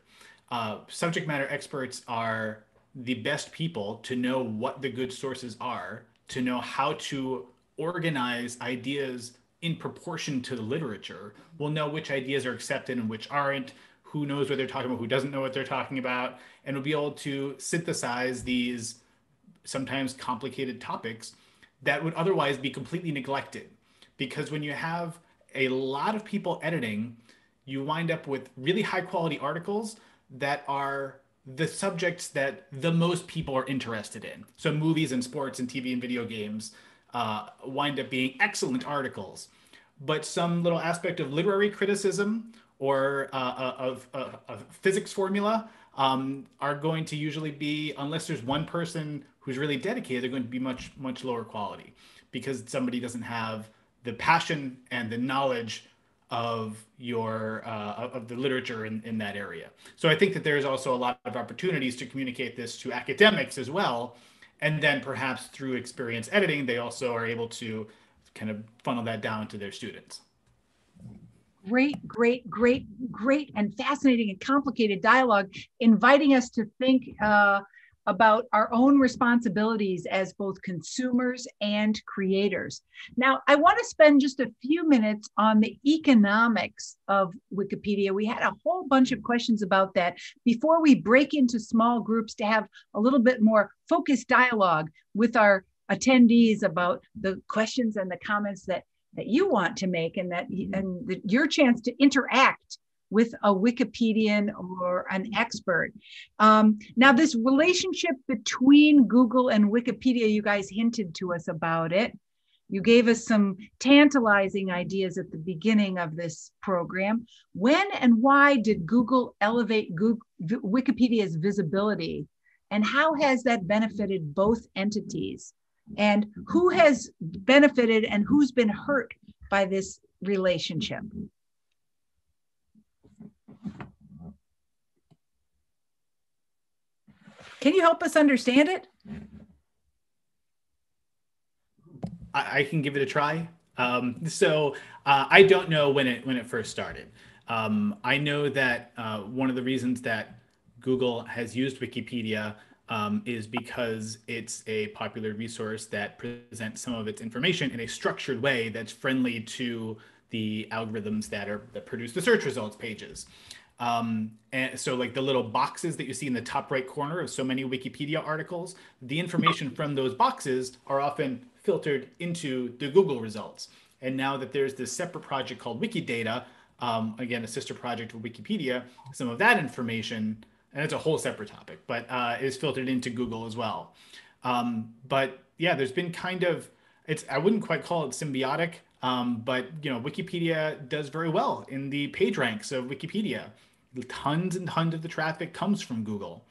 Subject matter experts are the best people to know what the good sources are, to know how to organize ideas in proportion to the literature, will know which ideas are accepted and which aren't, who knows what they're talking about, who doesn't know what they're talking about, and will be able to synthesize these sometimes complicated topics that would otherwise be completely neglected. Because when you have a lot of people editing, you wind up with really high quality articles that are the subjects that the most people are interested in. So movies and sports and TV and video games wind up being excellent articles, but some little aspect of literary criticism or of physics formula are going to usually be, unless there's one person who's really dedicated, they're going to be much, much lower quality because somebody doesn't have the passion and the knowledge of of the literature in that area. So I think that there's also a lot of opportunities to communicate this to academics as well. And then perhaps through experience editing, they also are able to kind of funnel that down to their students. Great, and fascinating and complicated dialogue, inviting us to think about our own responsibilities as both consumers and creators. Now, I want to spend just a few minutes on the economics of Wikipedia. We had a whole bunch of questions about that before we break into small groups to have a little bit more focused dialogue with our attendees about the questions and the comments that you want to make, and your chance to interact with a Wikipedian or an expert. Now, this relationship between Google and Wikipedia, you guys hinted to us about it. You gave us some tantalizing ideas at the beginning of this program. When and why did Google elevate Wikipedia's visibility And how has that benefited both entities? And who has benefited and who's been hurt by this relationship? Can you help us understand it? I can give it a try. I don't know when it first started. I know that one of the reasons that Google has used Wikipedia is because it's a popular resource that presents some of its information in a structured way that's friendly to the algorithms that produce the search results pages. And so like the little boxes that you see in the top right corner of so many Wikipedia articles, the information from those boxes are often filtered into the Google results. And now that there's this separate project called Wikidata, again, a sister project of Wikipedia, some of that information, and it's a whole separate topic, but is filtered into Google as well. But yeah, there's been kind of, I wouldn't quite call it symbiotic, but Wikipedia does very well in the page ranks of Wikipedia. Tons and tons of the traffic comes from Google,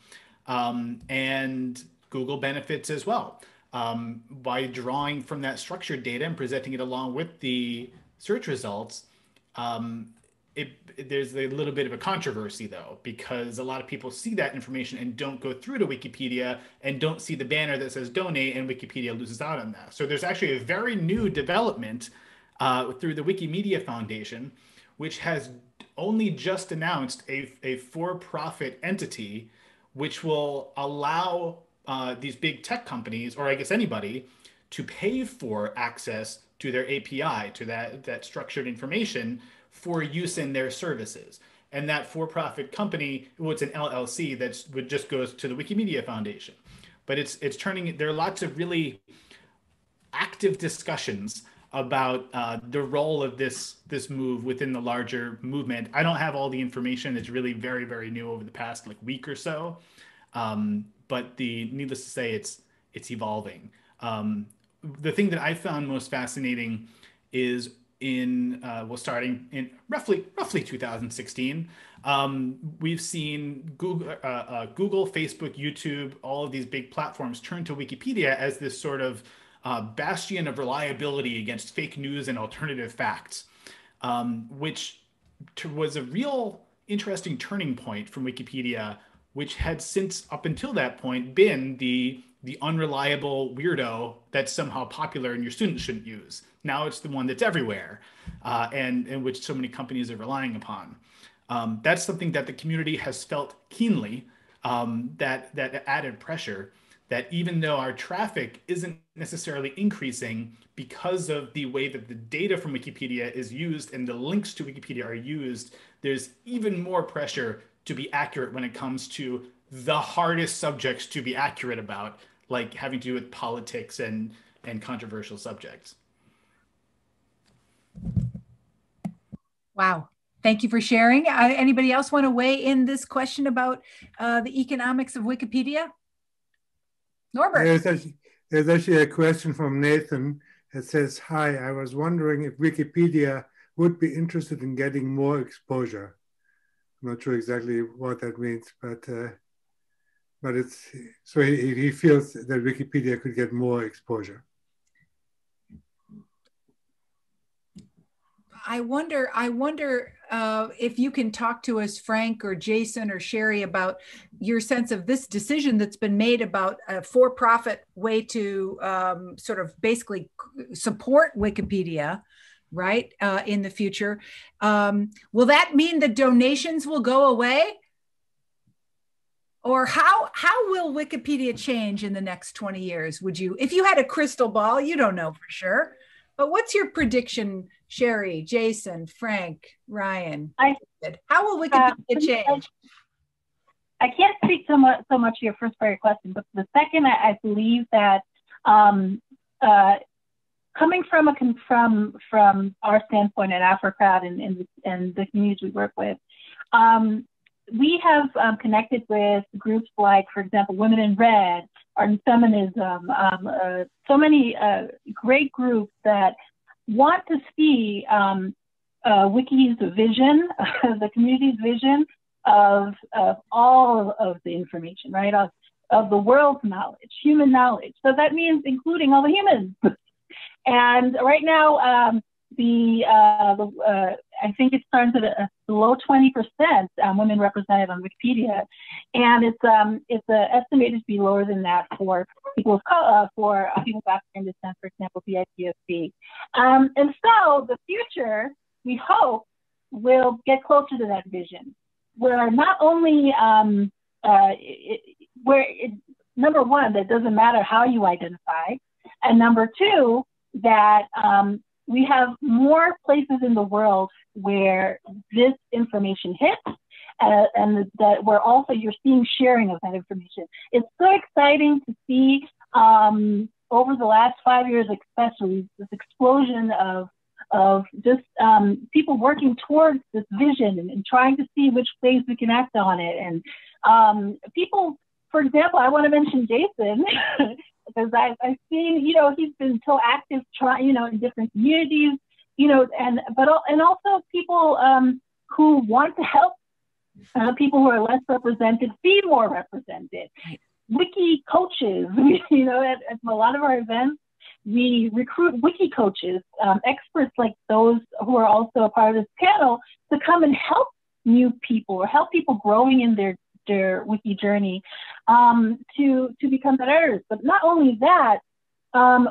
and Google benefits as well by drawing from that structured data and presenting it along with the search results. There's a little bit of a controversy though, because a lot of people see that information and don't go through to Wikipedia and don't see the banner that says donate, and Wikipedia loses out on that. So there's actually a very new development through the Wikimedia Foundation, which has only just announced a for-profit entity which will allow these big tech companies, or I guess anybody, to pay for access to their API, to that structured information for use in their services. And that for-profit company, well, it's an LLC that just goes to the Wikimedia Foundation. But it's turning, there are lots of really active discussions about the role of this move within the larger movement. I don't have all the information. It's really very, very new over the past week or so. But needless to say, it's evolving. The thing that I found most fascinating is starting in roughly 2016, we've seen Google, Facebook, YouTube, all of these big platforms turn to Wikipedia as this sort of bastion of reliability against fake news and alternative facts, which was a real interesting turning point from Wikipedia, which had since up until that point been the unreliable weirdo that's somehow popular and your students shouldn't use. Now it's the one that's everywhere, and which so many companies are relying upon. That's something that the community has felt keenly, that added pressure, that even though our traffic isn't necessarily increasing because of the way that the data from Wikipedia is used and the links to Wikipedia are used, there's even more pressure to be accurate when it comes to the hardest subjects to be accurate about, like having to do with politics and controversial subjects. Wow. Thank you for sharing. Anybody else want to weigh in this question about the economics of Wikipedia? Norbert. There's actually a question from Nathan that says, hi, I was wondering if Wikipedia would be interested in getting more exposure. I'm not sure exactly what that means, but it's, so he feels that Wikipedia could get more exposure. I wonder if you can talk to us, Frank or Jason or Sherry, about your sense of this decision that's been made about a for-profit way to sort of basically support Wikipedia, right, in the future. Will that mean the donations will go away? Or how will Wikipedia change in the next 20 years? Would you, if you had a crystal ball, you don't know for sure, but what's your prediction, Sherry, Jason, Frank, Ryan? How will Wikipedia change? I can't speak so much to your first part of your question, but the second, I believe that coming from our standpoint at AfroCROWD and the communities we work with, we have connected with groups like, for example, Women in Red, Art and Feminism, so many great groups that want to see Wiki's vision, the community's vision of all of the information, right? of the world's knowledge, human knowledge. So that means including all the humans. And right now, I think it starts at a below 20% women represented on Wikipedia, and it's estimated to be lower than that for people of color, for people of African descent, for example, BIPOC. And so the future, we hope, will get closer to that vision, where not only number one, that doesn't matter how you identify, and number two, that we have more places in the world where this information hits, and that where also you're seeing sharing of that information. It's so exciting to see over the last 5 years, especially, this explosion of just people working towards this vision and trying to see which ways we can act on it. And people, for example, I want to mention Jason, because I've seen, he's been so active, in different communities, and also people who want to help people who are less represented be more represented. Wiki coaches, at a lot of our events, we recruit wiki coaches, experts like those who are also a part of this panel, to come and help new people or help people growing in their wiki journey to become better editors. But not only that,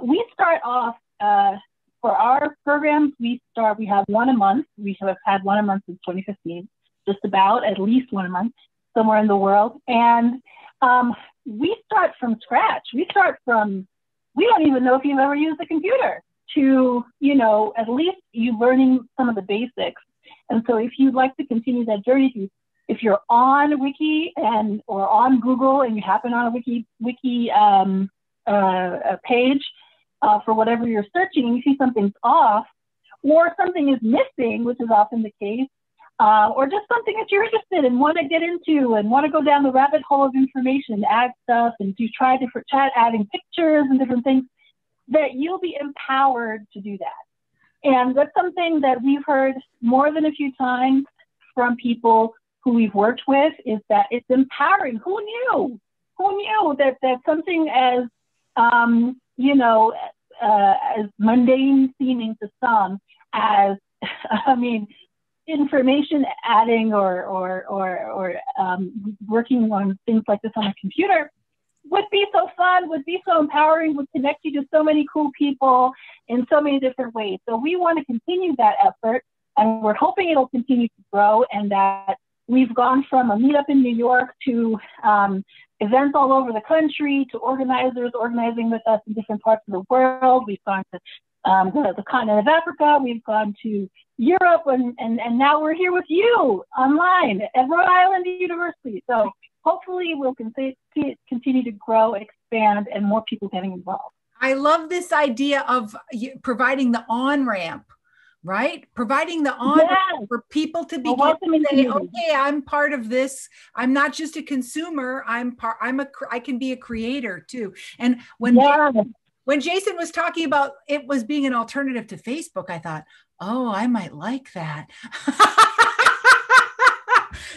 we start off for our programs, we have one a month. We have had one a month since 2015, just about, at least one a month somewhere in the world. And we start from scratch. We don't even know if you've ever used a computer, to, at least you learning some of the basics. And so if you'd like to continue that journey, if you're on Wiki or on Google and you happen on a Wiki page for whatever you're searching, and you see something's off or something is missing, which is often the case, or just something that you're interested in, want to get into and want to go down the rabbit hole of information, add stuff and try adding pictures and different things, that you'll be empowered to do that. And that's something that we've heard more than a few times from people who we've worked with, is that it's empowering. Who knew that something as, as mundane seeming to some as, information adding or working on things like this on a computer would be so fun, would be so empowering, would connect you to so many cool people in so many different ways. So we want to continue that effort, and we're hoping it'll continue to grow, and that we've gone from a meetup in New York to events all over the country, to organizers organizing with us in different parts of the world. We've gone to the continent of Africa, we've gone to Europe, and now we're here with you online at Rhode Island University. So hopefully we'll continue to grow, expand, and more people getting involved. I love this idea of providing the on-ramp, right? Providing the on-ramp for people to begin to say, okay, I'm part of this. I'm not just a consumer. I can be a creator too. And when Jason was talking about it was being an alternative to Facebook, I thought, oh, I might like that.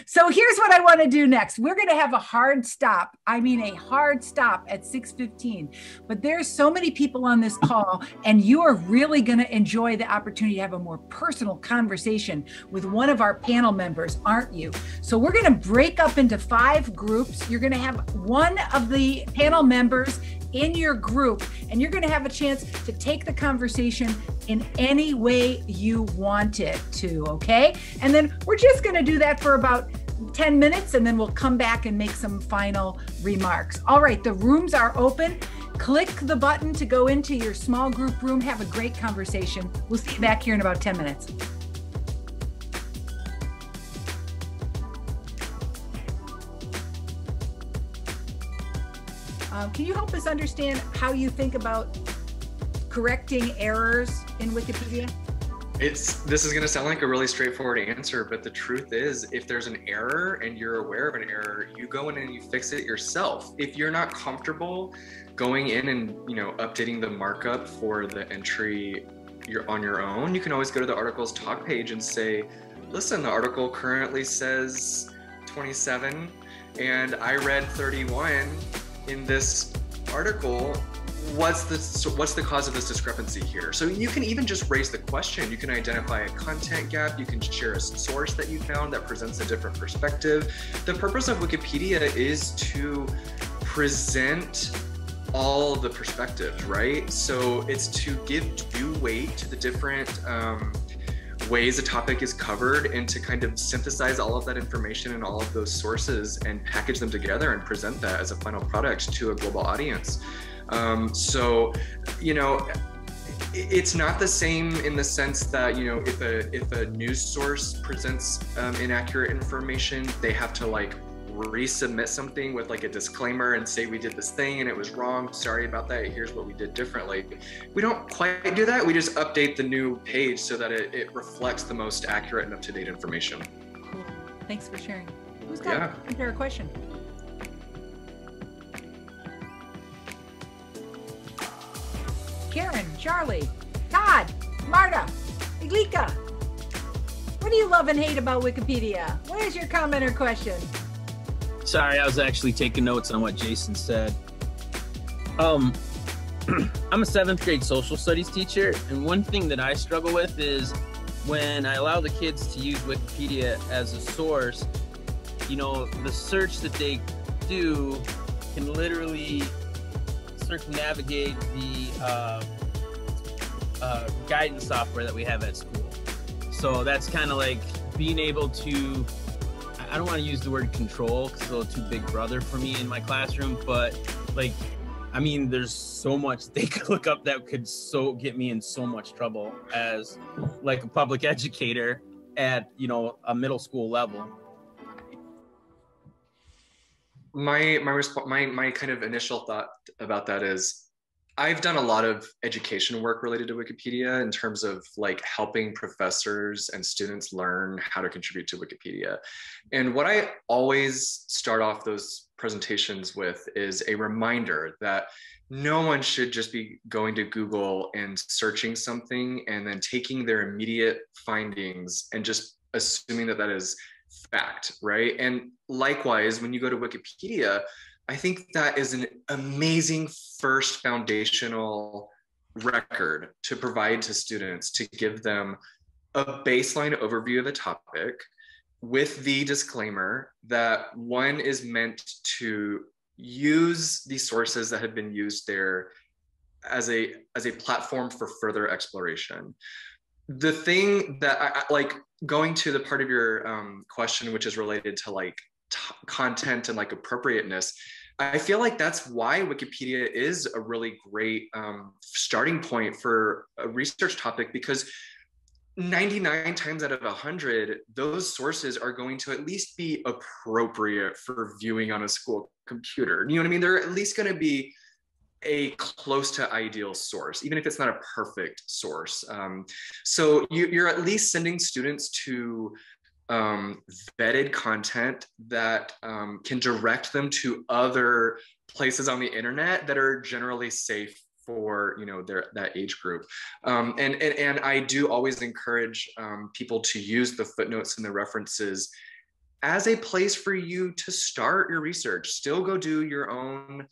So here's what I want to do next. We're going to have a hard stop. I mean, a hard stop at 6:15. But there's so many people on this call, and you are really going to enjoy the opportunity to have a more personal conversation with one of our panel members, aren't you? So we're going to break up into 5 groups. You're going to have one of the panel members in your group, and you're going to have a chance to take the conversation in any way you want it to, okay? And then we're just going to do that for about 10 minutes, and then we'll come back and make some final remarks. All right, the rooms are open. Click the button to go into your small group room. Have a great conversation. We'll see you back here in about 10 minutes. Can you help us understand how you think about correcting errors in Wikipedia? This is going to sound like a really straightforward answer, but the truth is, if there's an error and you're aware of an error, you go in and you fix it yourself. If you're not comfortable going in and updating the markup for the entry on your own, you can always go to the article's talk page and say, listen, the article currently says 27 and I read 31. in this article, what's the cause of this discrepancy here? So you can even just raise the question. You can identify a content gap. You can share a source that you found that presents a different perspective. The purpose of Wikipedia is to present all the perspectives, right? So it's to give due weight to the different ways a topic is covered, and to kind of synthesize all of that information and all of those sources and package them together and present that as a final product to a global audience. So, you know, it's not the same in the sense that, you know, if a news source presents inaccurate information, they have to like resubmit something with like a disclaimer and say we did this thing and it was wrong, sorry about that, here's what we did differently. We don't quite do that. We just update the new page so that it reflects the most accurate and up-to-date information. Cool. Thanks for sharing. Who's got a question? Karen, Charlie, Todd, Marta, Iglika. What do you love and hate about Wikipedia? What is your comment or question? Sorry, I was actually taking notes on what Jason said. I'm a 7th grade social studies teacher, and one thing that I struggle with is when I allow the kids to use Wikipedia as a source, you know, the search that they do can literally circumnavigate the guidance software that we have at school. So that's kind of like being able to, I don't want to use the word control because it's a little too big brother for me in my classroom, but like, I mean, there's so much they could look up that could get me in so much trouble as like a public educator at, you know, a middle school level. My kind of initial thought about that is, I've done a lot of education work related to Wikipedia in terms of like helping professors and students learn how to contribute to Wikipedia. And what I always start off those presentations with is a reminder that no one should just be going to Google and searching something and then taking their immediate findings and just assuming that that is fact, right? And likewise, when you go to Wikipedia, I think that is an amazing first foundational record to provide to students, to give them a baseline overview of the topic with the disclaimer that one is meant to use the sources that have been used there as a platform for further exploration. The thing that I like, going to the part of your question, which is related to like content and like appropriateness, I feel like that's why Wikipedia is a really great starting point for a research topic, because 99 times out of 100, those sources are going to at least be appropriate for viewing on a school computer. You know what I mean? They're at least going to be a close to ideal source, even if it's not a perfect source. So you're at least sending students to vetted content that can direct them to other places on the internet that are generally safe for, you know, that age group. And I do always encourage people to use the footnotes and the references as a place for you to start your research. Still go do your own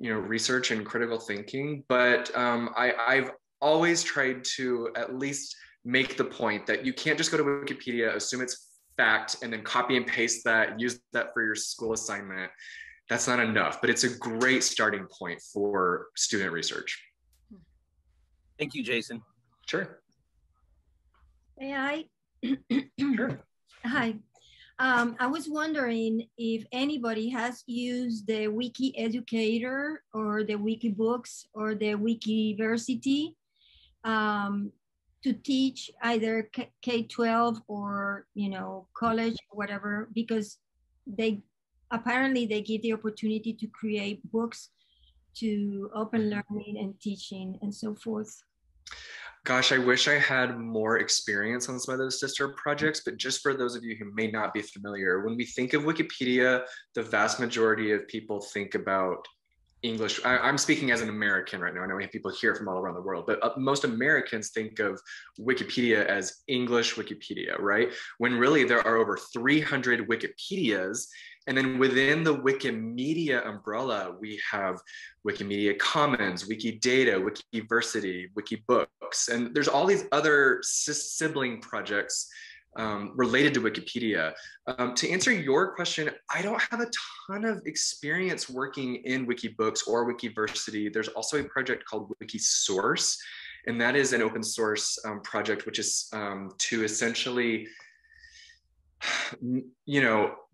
you know, research and critical thinking, but I've always tried to at least make the point that you can't just go to Wikipedia, assume it's fact, and then copy and paste that, use that for your school assignment. That's not enough, but it's a great starting point for student research. Thank you, Jason. Sure. May I? Sure. Hi. I was wondering if anybody has used the Wiki Educator or the Wikibooks or the Wikiversity to teach either K-12 or, you know, college or whatever, because they apparently they give the opportunity to create books to open learning and teaching and so forth. Gosh, I wish I had more experience on some of those sister projects, but just for those of you who may not be familiar, when we think of Wikipedia, the vast majority of people think about English. I'm speaking as an American right now. I know we have people here from all around the world, but most Americans think of Wikipedia as English Wikipedia, right? When really there are over 300 Wikipedias, And then within the Wikimedia umbrella, we have Wikimedia Commons, Wikidata, Wikiversity, Wikibooks, and there's all these other sibling projects related to Wikipedia. To answer your question, I don't have a ton of experience working in Wikibooks or Wikiversity. There's also a project called Wikisource, and that is an open source project, which is to essentially,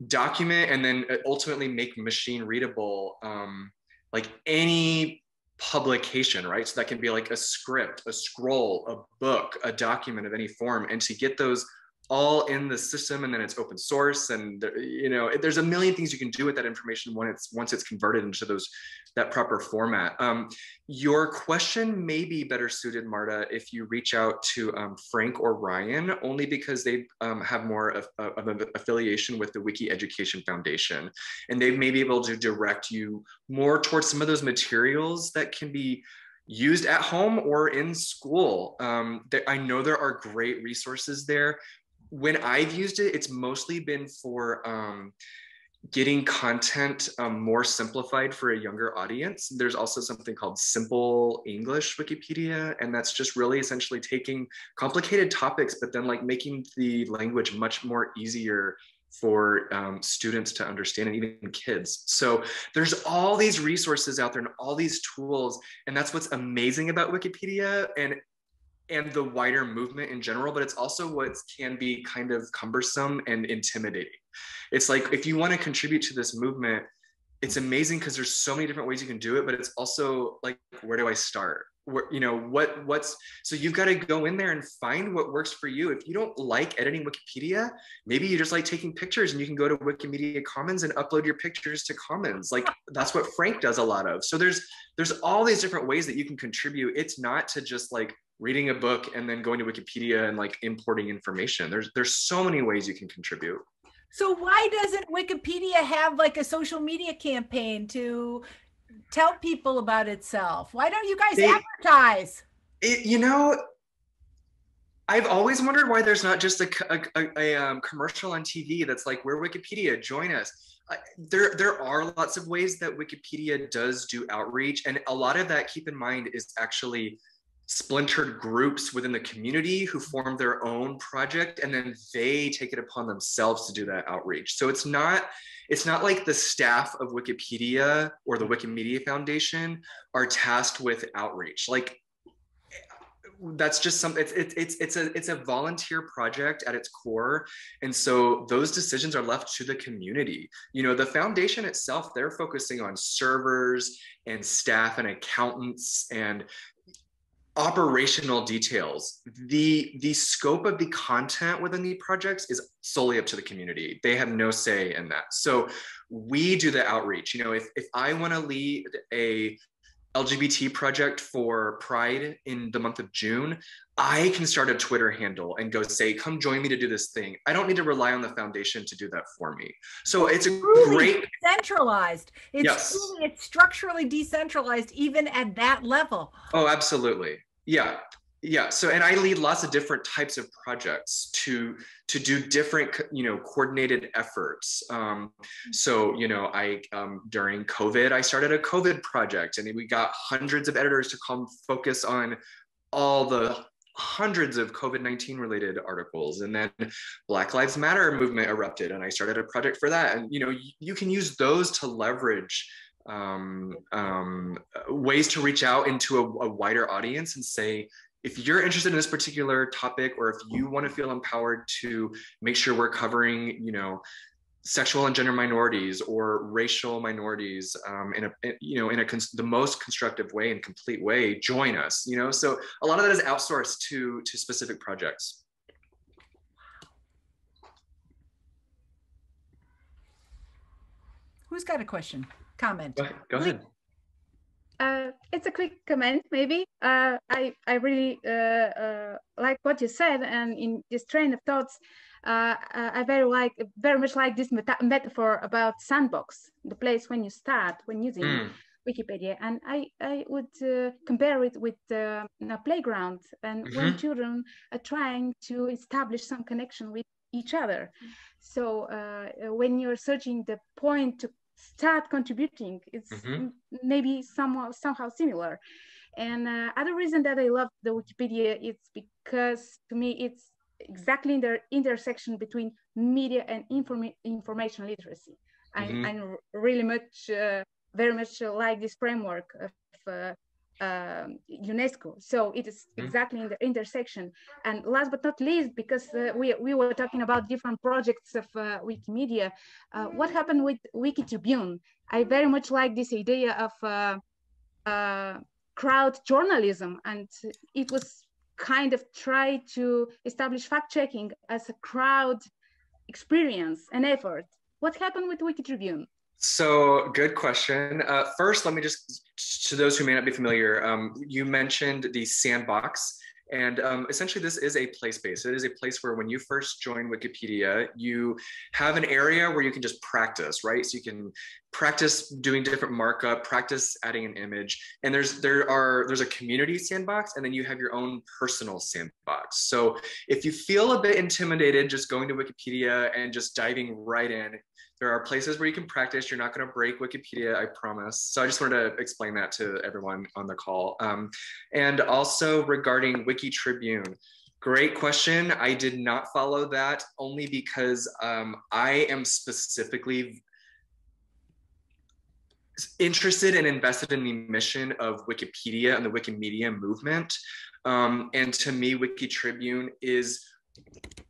document and then ultimately make machine readable, like any publication, right? So that can be like a script, a scroll, a book, a document of any form, and to get those all in the system, and then it's open source, and there's a million things you can do with that information once it's converted into that proper format. Your question may be better suited, Marta, if you reach out to Frank or Ryan, only because they have more of an affiliation with the Wiki Education Foundation, and they may be able to direct you more towards some of those materials that can be used at home or in school. I know there are great resources there. When I've used it, it's mostly been for getting content more simplified for a younger audience. There's also something called Simple English Wikipedia, and that's just really essentially taking complicated topics, but then like making the language much more easier for students to understand, and even kids. So there's all these resources out there and all these tools, and that's what's amazing about Wikipedia and the wider movement in general, but it's also what can be kind of cumbersome and intimidating. It's like, if you want to contribute to this movement, it's amazing because there's so many different ways you can do it, but it's also like, where do I start? So you've got to go in there and find what works for you. If you don't like editing Wikipedia, maybe you just like taking pictures, and you can go to Wikimedia Commons and upload your pictures to Commons. Like, that's what Frank does a lot of. So there's all these different ways that you can contribute. It's not to just like reading a book and then going to Wikipedia and like importing information. There's so many ways you can contribute. So why doesn't Wikipedia have like a social media campaign to tell people about itself? Why don't you guys advertise? I've always wondered why there's not just a commercial on TV that's like, we're Wikipedia, join us. There are lots of ways that Wikipedia does do outreach, and a lot of that, keep in mind, is actually splintered groups within the community who form their own project, and then they take it upon themselves to do that outreach. So it's not like the staff of Wikipedia or the Wikimedia Foundation are tasked with outreach. Like, that's just something, it's a volunteer project at its core, and so those decisions are left to the community. The foundation itself, they're focusing on servers and staff and accountants and operational details. The scope of the content within the projects is solely up to the community. They have no say in that. So we do the outreach. If I want to lead a LGBT project for Pride in the month of June, I can start a Twitter handle and go say, come join me to do this thing. I don't need to rely on the foundation to do that for me. So it's a great decentralized. It's structurally decentralized, even at that level. Oh, absolutely. Yeah. So, and I lead lots of different types of projects to do different, coordinated efforts. So, I, during COVID, I started a COVID project, and we got hundreds of editors to come focus on all the hundreds of COVID-19 related articles. And then Black Lives Matter movement erupted, and I started a project for that. And, you can use those to leverage ways to reach out into a wider audience and say, if you're interested in this particular topic, or if you want to feel empowered to make sure we're covering, sexual and gender minorities or racial minorities in the most constructive way and complete way, join us. So a lot of that is outsourced to specific projects. Who's got a question? Comment? Go ahead. It's a quick comment, maybe. I really like what you said, and in this train of thoughts, I very much like this metaphor about sandbox, the place when you start when using Wikipedia, and I would compare it with a playground, and when children are trying to establish some connection with each other. So when you're searching the point to start contributing, it's maybe somehow similar. And other reason that I love the Wikipedia is because to me it's exactly in the intersection between media and information literacy. I'm really much, very much like this framework of UNESCO. So it is exactly in the intersection. And last but not least, because we were talking about different projects of Wikimedia, what happened with Wiki Tribune? I very much like this idea of crowd journalism, and it was kind of try to establish fact-checking as a crowd experience and effort. What happened with Wiki Tribune? So good question. First, let me just, to those who may not be familiar, you mentioned the sandbox. And essentially this is a place-based. It is a place where when you first join Wikipedia, you have an area where you can just practice, right? So you can practice doing different markup, practice adding an image. And there's a community sandbox, and then you have your own personal sandbox. So if you feel a bit intimidated just going to Wikipedia and just diving right in, there are places where you can practice. You're not going to break Wikipedia, I promise. So I just wanted to explain that to everyone on the call. And also regarding Wiki Tribune, great question. I did not follow that only because I am specifically interested and invested in the mission of Wikipedia and the Wikimedia movement. And to me, Wiki Tribune is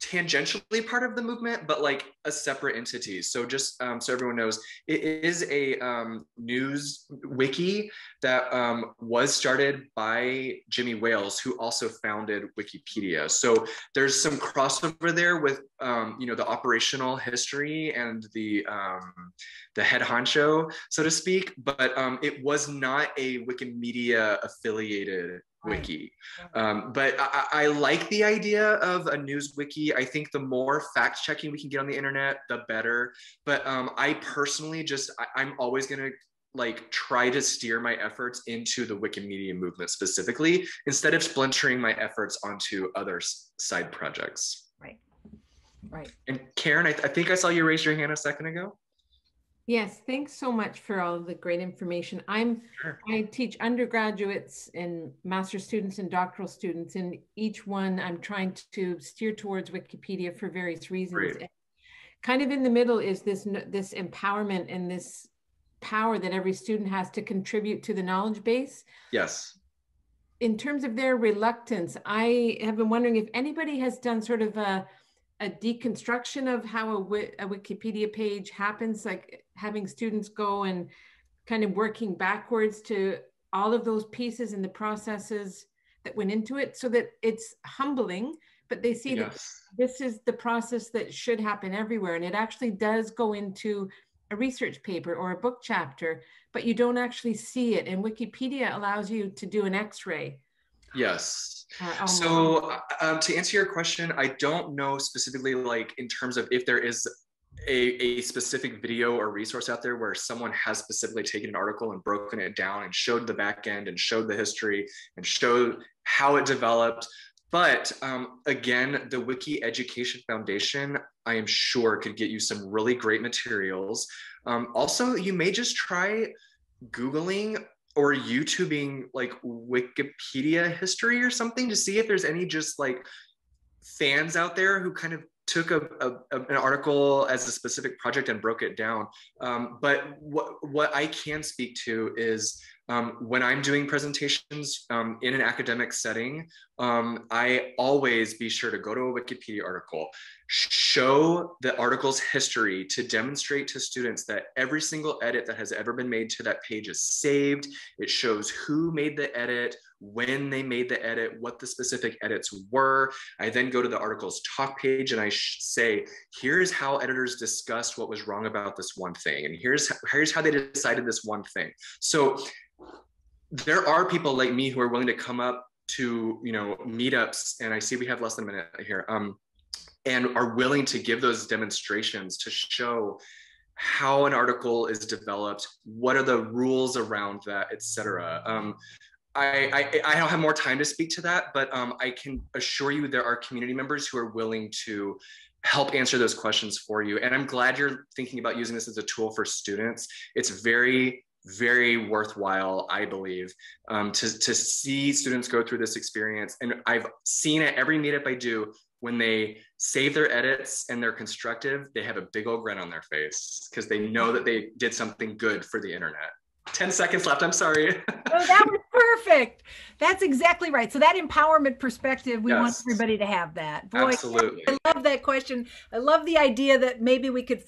tangentially part of the movement, but like a separate entity. So just so everyone knows, it is a news wiki that was started by Jimmy Wales, who also founded Wikipedia. So there's some crossover there with the operational history and the head honcho, so to speak. But it was not a Wikimedia affiliated wiki. But I like the idea of a news wiki. I think the more fact checking we can get on the internet, the better. But I personally I'm always going to like try to steer my efforts into the Wikimedia movement specifically, instead of splintering my efforts onto other side projects. Right. And Karen, I think I saw you raise your hand a second ago. Yes, thanks so much for all the great information. I teach undergraduates and master's students and doctoral students, and each one I'm trying to steer towards Wikipedia for various reasons. Kind of in the middle is this empowerment and this power that every student has to contribute to the knowledge base. Yes. In terms of their reluctance, I have been wondering if anybody has done sort of a deconstruction of how a Wikipedia page happens, like having students go and kind of working backwards to all of those pieces and the processes that went into it, so that it's humbling, but they see that this is the process that should happen everywhere. And it actually does go into a research paper or a book chapter, but you don't actually see it. And Wikipedia allows you to do an X-ray. Yes. So to answer your question, I don't know specifically, like in terms of if there is a specific video or resource out there where someone has specifically taken an article and broken it down and showed the back end and showed the history and showed how it developed. But again, the Wiki Education Foundation, I am sure, could get you some really great materials. Also, you may just try Googling or YouTubing like Wikipedia history or something to see if there's any just like fans out there who kind of took an article as a specific project and broke it down. But what I can speak to is when I'm doing presentations in an academic setting, I always be sure to go to a Wikipedia article, show the article's history to demonstrate to students that every single edit that has ever been made to that page is saved. It shows who made the edit, when they made the edit, what the specific edits were. I then go to the article's talk page and I say, here's how editors discussed what was wrong about this one thing. And here's how they decided this one thing. So there are people like me who are willing to come up to, meetups, and I see we have less than a minute here, and are willing to give those demonstrations to show how an article is developed, what are the rules around that, etc. I don't have more time to speak to that, but I can assure you there are community members who are willing to help answer those questions for you. And I'm glad you're thinking about using this as a tool for students. It's very, very worthwhile, I believe, to see students go through this experience. And I've seen it every meetup I do. When they save their edits and they're constructive, they have a big old grin on their face because they know that they did something good for the internet. 10 seconds left, I'm sorry. Oh, that was perfect. That's exactly right. So that empowerment perspective, we want Yes. everybody to have that. Boy, Absolutely. I love that question. I love the idea that maybe we could.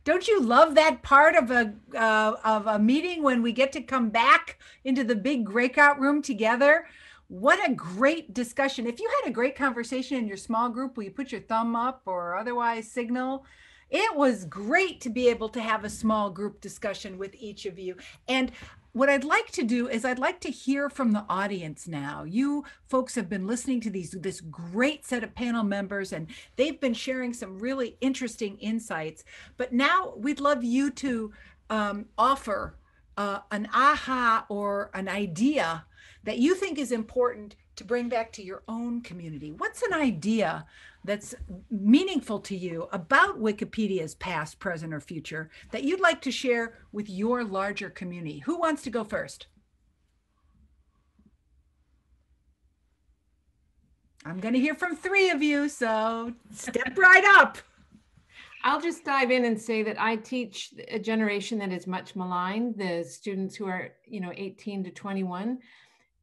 Don't you love that part of a meeting when we get to come back into the big breakout room together? What a great discussion. If you had a great conversation in your small group, will you put your thumb up or otherwise signal? It was great to be able to have a small group discussion with each of you. And what I'd like to do is I'd like to hear from the audience now. You folks have been listening to this great set of panel members, and they've been sharing some really interesting insights. But now we'd love you to offer an aha or an idea that you think is important to bring back to your own community. What's an idea that's meaningful to you about Wikipedia's past, present, or future that you'd like to share with your larger community? Who wants to go first? I'm going to hear from 3 of you, so step right up. I'll just dive in and say that I teach a generation that is much maligned, the students who are, 18 to 21.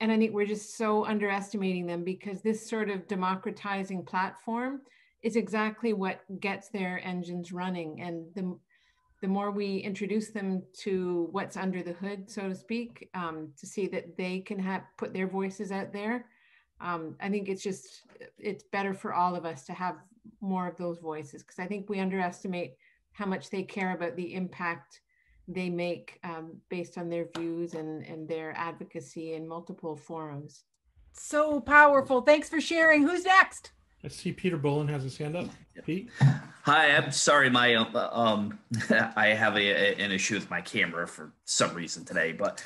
And I think we're just so underestimating them because this sort of democratizing platform is exactly what gets their engines running. And the more we introduce them to what's under the hood, so to speak, to see that they can put their voices out there, I think it's better for all of us to have more of those voices, because I think we underestimate how much they care about the impact they make based on their views and their advocacy in multiple forums. So powerful. Thanks for sharing. Who's next? I see Peter Bolin has his hand up. Pete? Hi, I'm sorry, my I have an issue with my camera for some reason today, but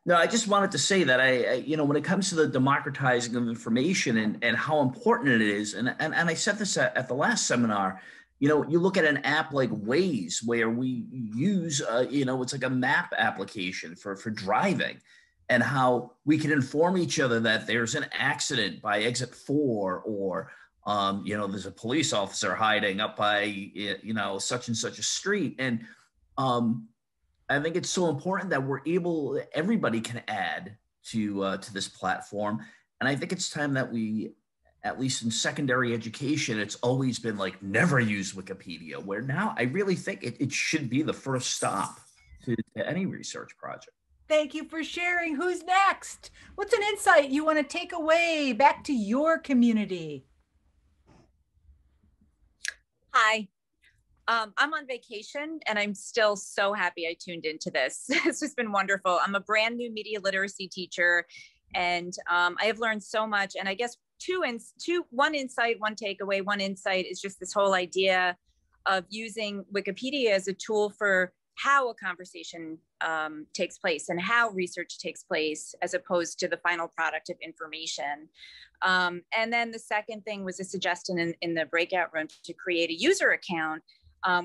no, I just wanted to say that I when it comes to the democratizing of information and how important it is, and I said this at the last seminar. You look at an app like Waze, where we use, it's like a map application for driving, and how we can inform each other that there's an accident by exit 4, or, there's a police officer hiding up by, such and such a street. And I think it's so important that everybody can add to this platform. And I think it's time that we, at least in secondary education, it's always been like, never use Wikipedia, where now I really think it should be the first stop to any research project. Thank you for sharing. Who's next? What's an insight you want to take away back to your community? Hi, I'm on vacation and I'm still so happy I tuned into this. It's just been wonderful. I'm a brand new media literacy teacher, and I have learned so much. And I guess one insight, one takeaway, one insight is just this whole idea of using Wikipedia as a tool for how a conversation takes place and how research takes place, as opposed to the final product of information. And then the second thing was a suggestion in the breakout room to create a user account,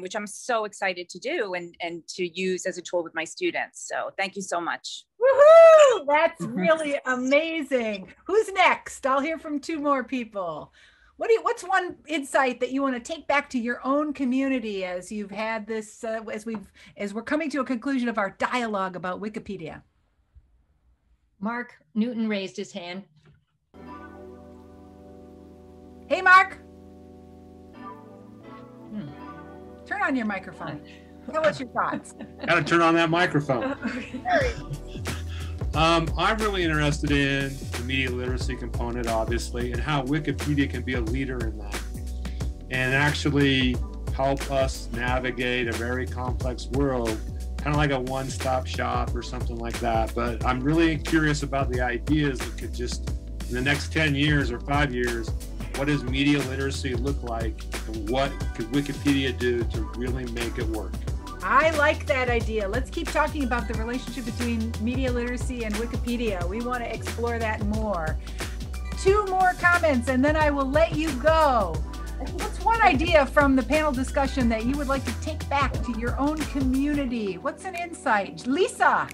which I'm so excited to do and to use as a tool with my students. So thank you so much. Woohoo! That's really amazing. Who's next? I'll hear from 2 more people. What's one insight that you want to take back to your own community as you've had this, as we're coming to a conclusion of our dialogue about Wikipedia? Mark Newton raised his hand. Hey, Mark. Turn on your microphone. Tell us your thoughts. Got to turn on that microphone. I'm really interested in the media literacy component, obviously, and how Wikipedia can be a leader in that and actually help us navigate a very complex world, kind of like a one-stop shop or something like that. But I'm really curious about the ideas that could just, in the next 10 years or 5 years, what does media literacy look like, and what could Wikipedia do to really make it work? I like that idea. Let's keep talking about the relationship between media literacy and Wikipedia. We want to explore that more. 2 more comments and then I will let you go. What's one idea from the panel discussion that you would like to take back to your own community? What's an insight? Lisa.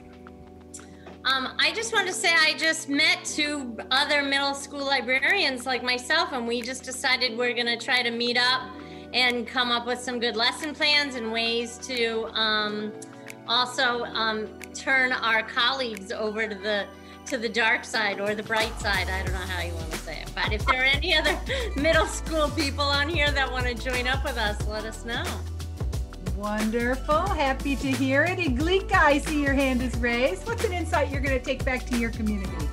I just want to say I just met 2 other middle school librarians like myself, and we just decided we're going to try to meet up and come up with some good lesson plans and ways to also turn our colleagues over to the dark side or the bright side. I don't know how you want to say it, but if there are any other middle school people on here that want to join up with us, let us know. Wonderful. Happy to hear it. Iglika, I see your hand is raised. What's an insight you're going to take back to your community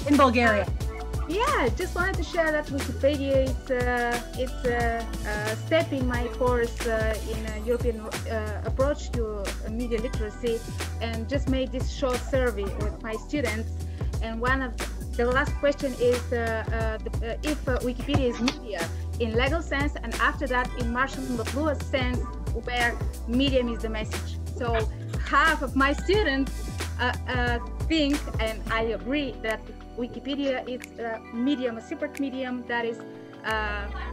in Bulgaria? Yeah, just wanted to share that Wikipedia is a step in my course in a European approach to media literacy, and just made this short survey with my students. And one of the last question is if Wikipedia is media in legal sense, and after that in Marshall McLuhan's sense, where medium is the message. So half of my students think, and I agree, that Wikipedia is a medium, a separate medium that is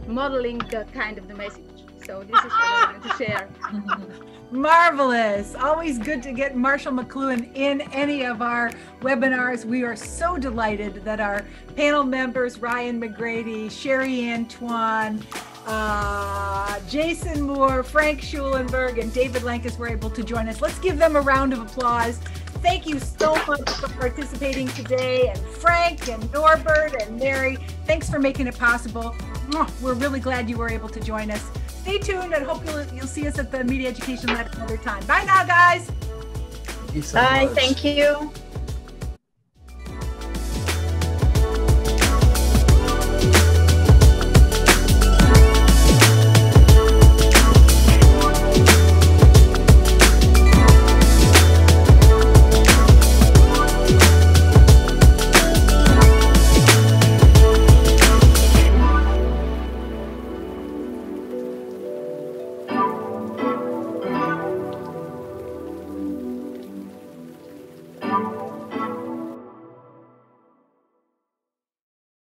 modeling the kind of the message. So this is what I wanted to share. Marvelous. Always good to get Marshall McLuhan in any of our webinars. We are so delighted that our panel members, Ryan Mcgrady, Sherry Antoine, Jason Moore, Frank Schulenburg, and David Lankes were able to join us. Let's give them a round of applause. Thank you so much for participating today. And Frank and Norbert and Mary, thanks for making it possible. We're really glad you were able to join us. Stay tuned and hope you'll see us at the Media Education Lab another time. Bye now, guys. Thank you so Bye. much. Thank you.